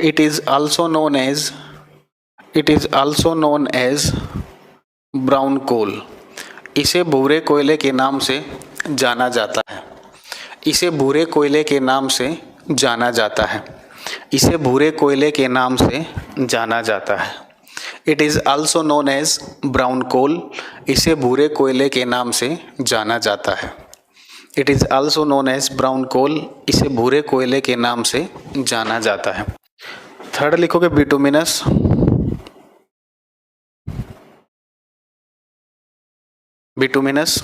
it is also known as, it is also known as brown coal. इसे भूरे कोयले के नाम से जाना जाता है। इसे भूरे कोयले के नाम से जाना जाता है। इसे भूरे कोयले के नाम से जाना जाता है। It is also known as brown coal, इसे भूरे कोयले के नाम से जाना जाता है। It is also known as brown coal, इसे भूरे कोयले के नाम से जाना जाता है। थर्ड लिखोगे बिटुमिनस। बिटुमिनस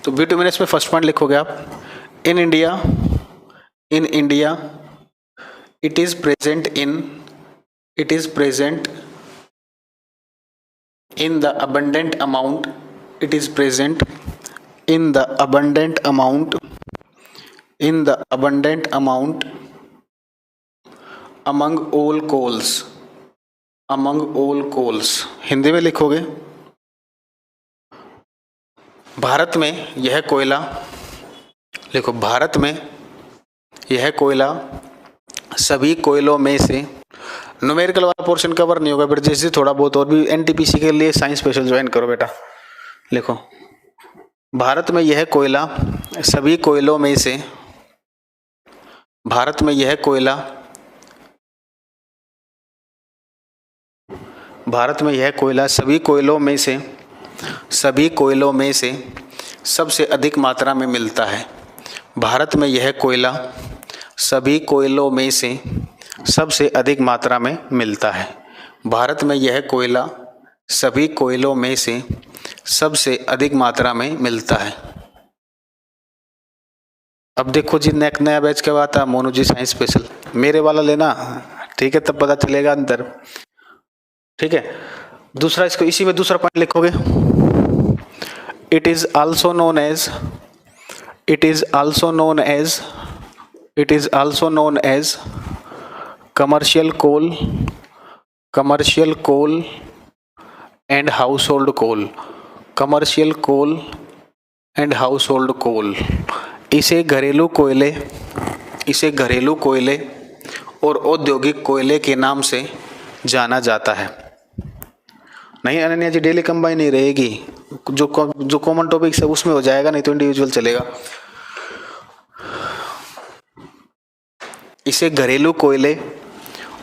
तो बिटुमिनस में फर्स्ट पॉइंट लिखोगे आप in India it is present in the abundant amount, it is present in the abundant amount among all coals। Hindi में लिखोगे भारत में यह कोयला, लिखो भारत में यह कोयला सभी कोयलों में से, न्यूमेरिकल वाला पोर्शन कवर नहीं होगा, फिर जैसे थोड़ा बहुत और भी एनटीपीसी के लिए साइंस स्पेशल ज्वाइन करो बेटा। लिखो भारत में यह कोयला सभी कोयलों में से, भारत में यह कोयला, भारत में यह कोयला सभी कोयलों में से सबसे अधिक मात्रा में मिलता है। भारत में यह कोयला सभी कोयलों में से सबसे अधिक मात्रा में मिलता है। भारत में यह कोयला सभी कोयलों में से सबसे अधिक मात्रा में मिलता है। अब देखो जी नया बैच कब आता है? मोनू जी साइंस स्पेशल, मेरे वाला लेना, ठीक है, तब पता चलेगा अंतर। ठीक है, दूसरा इसको इसी में दूसरा पॉइंट लिखोगे it is also known as commercial coal commercial coal and household coal, commercial coal and household coal, इसे घरेलू कोयले और औद्योगिक कोयले के नाम से जाना जाता है। नहीं अनन्या जी, डेली कंबाइन नहीं रहेगी, जो कॉमन टॉपिक्स है उसमें हो जाएगा, नहीं तो इंडिविजुअल चलेगा। इसे घरेलू कोयले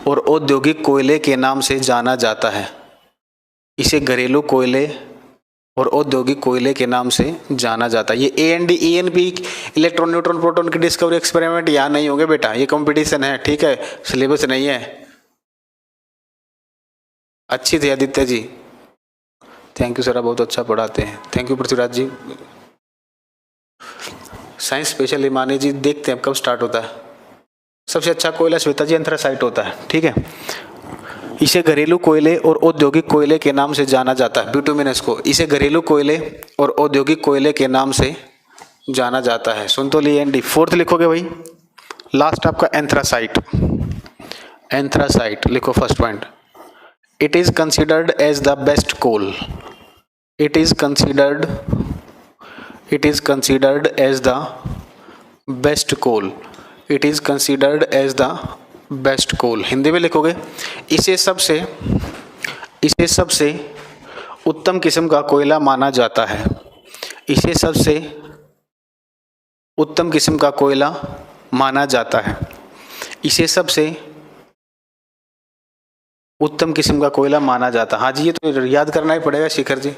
और औद्योगिक कोयले के नाम से जाना जाता है। इसे घरेलू कोयले और औद्योगिक कोयले के नाम से जाना जाता है। ये AND ENP electron neutron proton की डिस्कवरी एक्सपेरिमेंट यहाँ नहीं होंगे बेटा, ये कंपटीशन है, ठीक है, सिलेबस नहीं है। अच्छी थी Aditya ji, thank you sir, आप बहुत अच्छा पढ़ाते हैं, thank you Prithviraj ji. Science special Himani ji, देखते हैं कब स्टार्ट होता है। सबसे अच्छा कोयला श्वेता जी एंथ्रासाइट होता है, ठीक है। इसे घरेलू कोयले और औद्योगिक कोयले के नाम से जाना जाता है, बिटुमिनस को इसे घरेलू कोयले और औद्योगिक कोयले के नाम से जाना जाता है। सुन तो लिए ND। फोर्थ लिखोगे भाई, लास्ट आपका एंथ्रासाइट, एंथ्रासाइट लिखो first point. It is considered as the best coal, it is considered as the best coal, it is considered as the best coal. Hindi में लिखोगे, इसे सबसे उत्तम किस्म का कोयला माना जाता है, इसे सबसे उत्तम किस्म का कोयला माना जाता है, इसे सबसे उत्तम किस्म का कोयला माना जाता है। हाँ जी, ये तो याद करना ही पड़ेगा शिखर जी।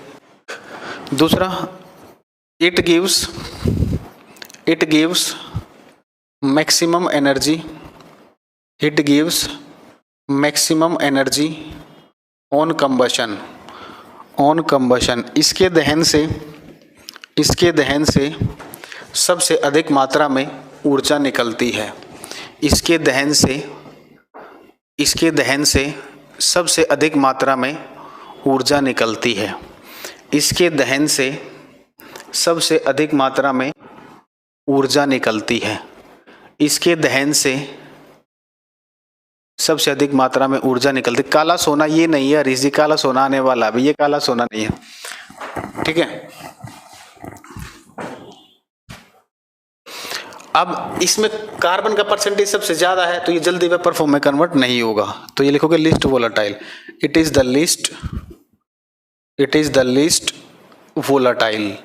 दूसरा, it gives maximum energy, it gives maximum energy on combustion, इसके दहन से सबसे अधिक मात्रा में ऊर्जा निकलती है, इसके दहन से सबसे अधिक मात्रा में ऊर्जा निकलती है, इसके दहन से सबसे अधिक मात्रा में ऊर्जा निकलती है, इसके दहन से सबसे अधिक मात्रा में ऊर्जा निकलती। काला सोना ये नहीं है हरीश जी, काला सोना आने वाला है, ये काला सोना नहीं है, ठीक है। अब इसमें कार्बन का परसेंटेज सबसे ज्यादा है, तो ये जल्दी वेपर फॉर्म में कन्वर्ट नहीं होगा, तो ये लिखोगे least volatile, it is the least volatile,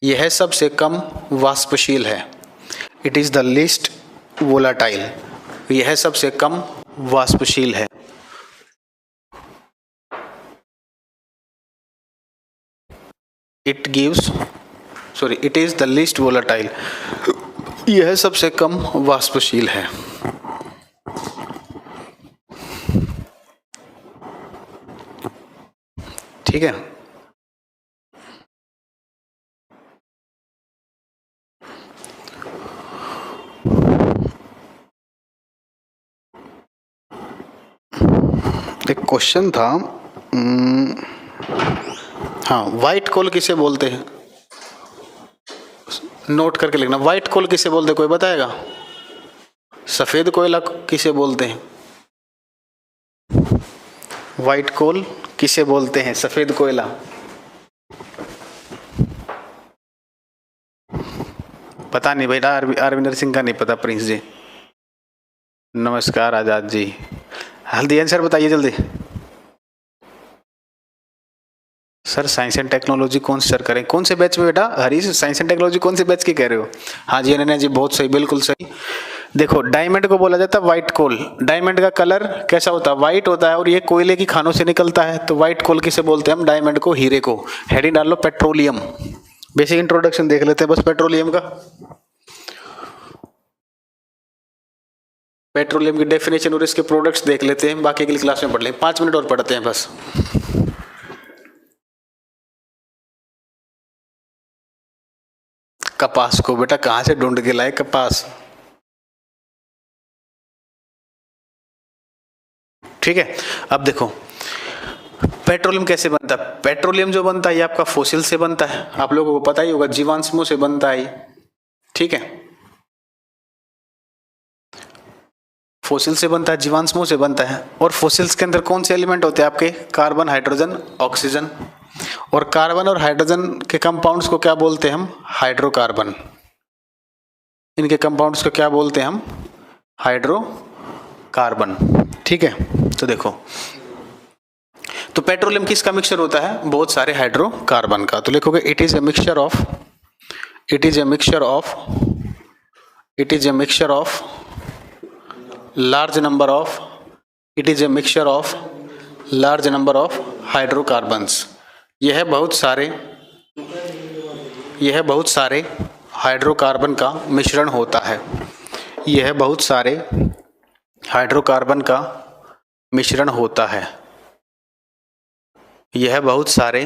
यह सबसे कम वाष्पशील है, it is the least volatile, यह सबसे कम वाष्पशील है। It is the least volatile, यह सबसे कम वाष्पशील है। ठीक है, एक क्वेश्चन था, हाँ, व्हाइट कोल किसे बोलते हैं, नोट करके लिखना, व्हाइट कोल किसे बोलते हैं, कोई बताएगा? सफेद कोयला किसे बोलते हैं? व्हाइट कोल किसे बोलते हैं? सफेद कोयला। पता नहीं बेटा, अरविंदर सिंह का नहीं पता। प्रिंस जी नमस्कार। आजाद जी, हल्दी आंसर बताइए जल्दी। सर साइंस एंड टेक्नोलॉजी कौन से सर करें, कौन से बैच में बेटा? हरीश, साइंस एंड टेक्नोलॉजी कौन से बैच की कह रहे हो? हाँ जी अनन्या जी, बहुत सही, बिल्कुल सही। देखो, डायमंड को बोला जाता है व्हाइट कोल। डायमंड का कलर कैसा होता है? व्हाइट होता है, और ये कोयले की खानों से निकलता है, तो व्हाइट कोल किसे बोलते हैं हम? डायमंड को, हीरे को। हेडिंग डाल लो पेट्रोलियम। बेसिक इंट्रोडक्शन देख लेते हैं बस पेट्रोलियम का। पेट्रोलियम की डेफिनेशन और इसके प्रोडक्ट्स देख लेते हैं, बाकी अगली क्लास में पढ़ लेंगे। 5 मिनट और पढ़ते हैं बस। कपास को बेटा कहां से ढूंढ के लाए? कपास, ठीक है। अब देखो पेट्रोलियम कैसे बनता है। पेट्रोलियम जो बनता है ये आपका फोसिल से बनता है, आप लोगों को पता ही होगा, जीवाश्मों से बनता है, ठीक है। फोसिल से बनता है, जीवाश्मों से बनता है। और फोसिल्स के अंदर कौन से एलिमेंट होते हैं आपके? Carbon, hydrogen, oxygen. और कार्बन और हाइड्रोजन के कंपाउंड्स को क्या बोलते हैं हम? हाइड्रोकार्बन। इनके कंपाउंड्स को क्या बोलते हैं हम? हाइड्रोकार्बन। ठीक है, तो देखो, तो पेट्रोलियम किसका मिक्सचर होता है? बहुत सारे हाइड्रोकार्बन का। तो लिखोगे it is a mixture of, it is a mixture of, it is a mixture of large number of, it is a mixture of large number of hydrocarbons। यह बहुत सारे हाइड्रोकार्बन का मिश्रण होता है। यह बहुत सारे हाइड्रोकार्बन का मिश्रण होता है। यह बहुत सारे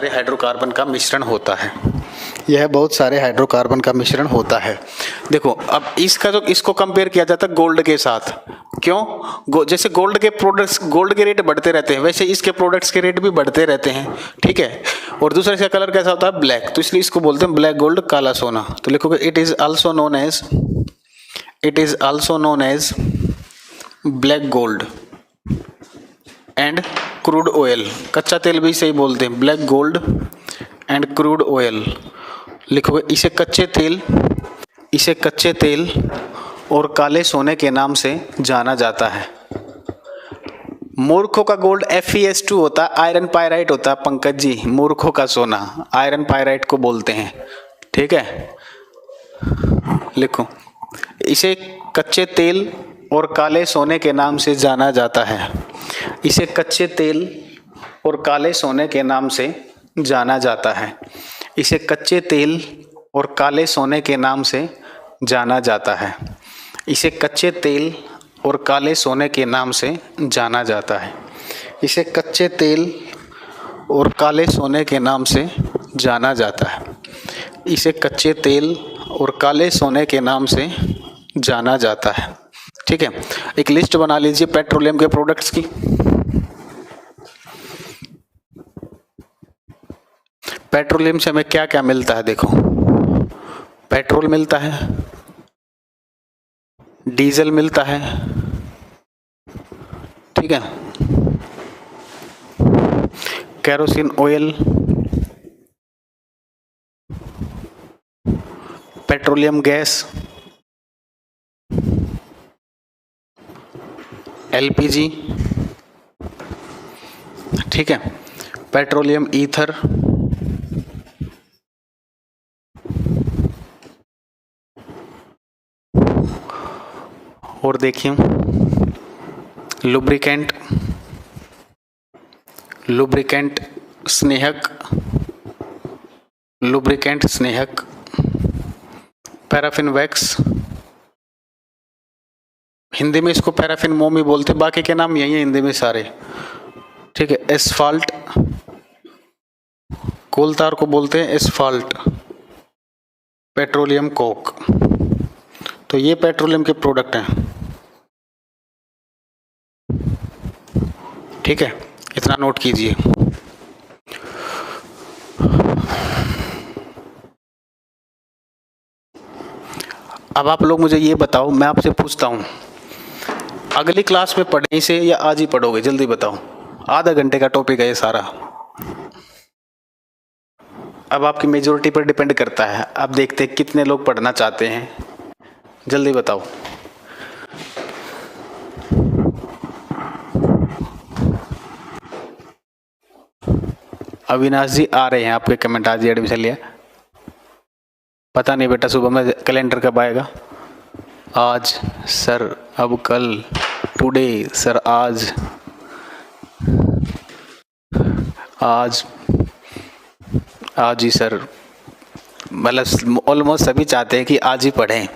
हाइड्रोकार्बन का मिश्रण होता है। यह बहुत सारे हाइड्रोकार्बन का मिश्रण होता है। देखो, अब इसका जो इसको कंपेयर किया जाता है गोल्ड के साथ। क्यों? जैसे गोल्ड के प्रोडक्ट्स, गोल्ड के रेट बढ़ते रहते हैं, वैसे इसके प्रोडक्ट्स के रेट भी बढ़ते रहते हैं। ठीक है, और दूसरा इसका कलर कैसा होता है? ब्लैक। तो इसलिए इसको बोलते हैं ब्लैक गोल्ड, काला सोना। तो लिखोगे it is also known as black gold and crude oil. कच्चा तेल भी सही बोलते हैं, black gold and crude oil. लिखोगे इसे कच्चे तेल और काले सोने के नाम से जाना जाता है। मूर्खों का गोल्ड FeS2 होता है, आयरन पायराइट होता है। पंकज जी, मूर्खों का सोना आयरन पायराइट को बोलते हैं। ठीक है, लिखो इसे कच्चे तेल और काले सोने के नाम से जाना जाता है। इसे कच्चे तेल और काले सोने के नाम से जाना जाता है। इसे कच्चे तेल और काले सोने के नाम से जाना जाता है। इसे कच्चे तेल और काले सोने के नाम से जाना जाता है। इसे कच्चे तेल और काले सोने के नाम से जाना जाता है। इसे कच्चे तेल और काले सोने के नाम से जाना जाता है। ठीक है, एक लिस्ट बना लीजिए पेट्रोलियम के प्रोडक्ट्स की। पेट्रोलियम से हमें क्या क्या मिलता है? देखो, पेट्रोल मिलता है, डीजल मिलता है, ठीक है, kerosene oil, petroleum gas, LPG, ठीक है, पेट्रोलियम ईथर, और देखिए लुब्रिकेंट, स्नेहक, पैराफिन वैक्स, हिंदी में इसको पैराफिन मोम ही बोलते, बाकी के नाम यही है हिंदी में सारे। ठीक है, एस्फाल्ट, कोल तार को बोलते हैं एस्फाल्ट, पेट्रोलियम कोक। तो ये पेट्रोलियम के प्रोडक्ट हैं। ठीक है, इतना नोट कीजिए। अब आप लोग मुझे ये बताओ, मैं आपसे पूछता हूँ, अगली क्लास में पढ़ने से या आज ही पढ़ोगे? जल्दी बताओ, आधा घंटे का टॉपिक है ये सारा। अब आपकी मेजोरिटी पर डिपेंड करता है। अब देखते हैं कितने लोग पढ़ना चाहते हैं, जल्दी बताओ। अविनाश जी आ रहे हैं, आपके कमेंट आज ही एडमिशन लिया। पता नहीं बेटा सुबह में कैलेंडर कब आएगा। आज सर, अब कल, टुडे सर, आज ही सर। मतलब ऑलमोस्ट सभी चाहते हैं कि आज ही पढ़ें।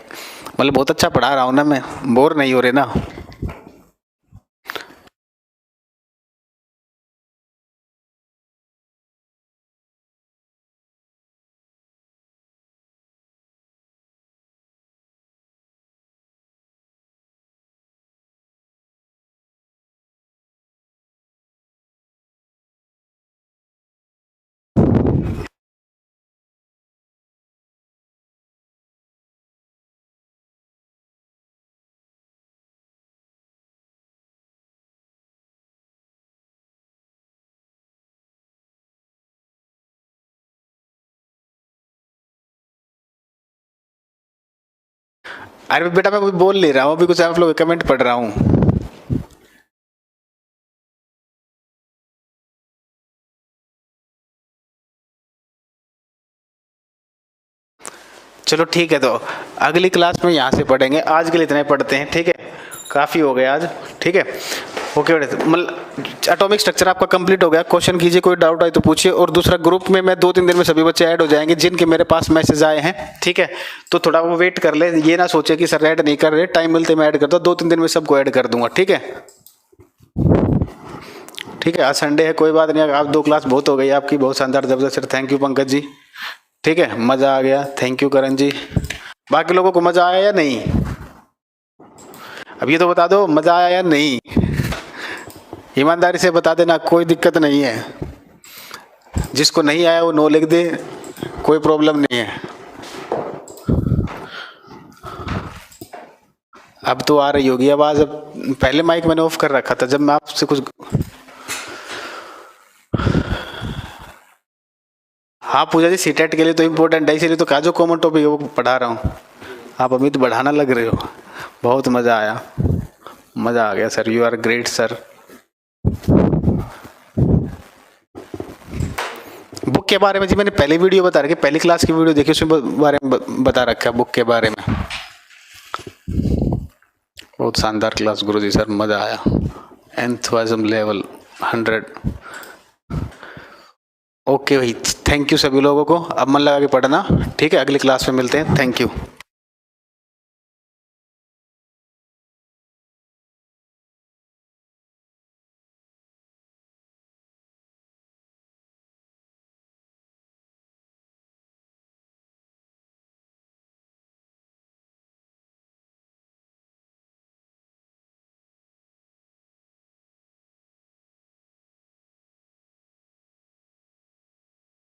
मतलब बहुत अच्छा पढ़ा रहा हूँ ना मैं, बोर नहीं हो रहे ना। अरे बेटा मैं कुछ बोल नहीं रहा हूँ, अभी कुछ आप लोग कमेंट पढ़ रहा हूँ। चलो ठीक है, तो अगली क्लास में यहाँ से पढ़ेंगे, आज के लिए इतने पढ़ते हैं, ठीक है, काफ़ी हो गया आज, ठीक है। ओके बेटे, मतलब एटॉमिक स्ट्रक्चर आपका कंप्लीट हो गया। क्वेश्चन कीजिए, कोई डाउट आए तो पूछिए। और दूसरा, ग्रुप में मैं 2-3 दिन में सभी बच्चे ऐड हो जाएंगे जिनके मेरे पास मैसेज आए हैं, ठीक है। तो थोड़ा वो वेट कर ले, ये ना सोचे कि सर ऐड नहीं कर रहे, टाइम मिलते मैं ऐड करता हूँ, 2-3 दिन में सबको ऐड कर दूंगा, ठीक है। ठीक है, आज संडे है, कोई बात नहीं, आप 2 क्लास बहुत हो गई आपकी, बहुत शानदार, जबरदस्त sir, thank you Pankaj ji, ठीक है, मजा आ गया, थैंक यू करण जी। बाकी लोगों को मजा आया या नहीं? अब ये तो बता दो मजा आया या नहीं, ईमानदारी से बता देना, कोई दिक्कत नहीं है। जिसको नहीं आया वो नो लिख दे, कोई प्रॉब्लम नहीं है। अब तो आ रही होगी आवाज, अब पहले माइक मैंने ऑफ कर रखा था जब मैं आपसे कुछ। हाँ पूजा जी, सीटेट के लिए तो इम्पोर्टेंट है, इसीलिए तो कहा जो कॉमन टॉपिक है वो पढ़ा रहा हूँ। आप अभी तो बढ़ाना लग रहे हो, बहुत मजा आया, मजा आ गया sir, you are great sir. Book के बारे में जी मैंने पहले वीडियो बता रखी, पहली क्लास की वीडियो देखी, उसमें बारे में बता रखा है बुक के बारे में। बहुत शानदार क्लास गुरुजी सर, मजा आया, एंथुसियाज्म लेवल 100। ओके भाई, थैंक यू सभी लोगों को, अब मन लगा के पढ़ना, ठीक है, अगली क्लास में मिलते हैं, थैंक यू।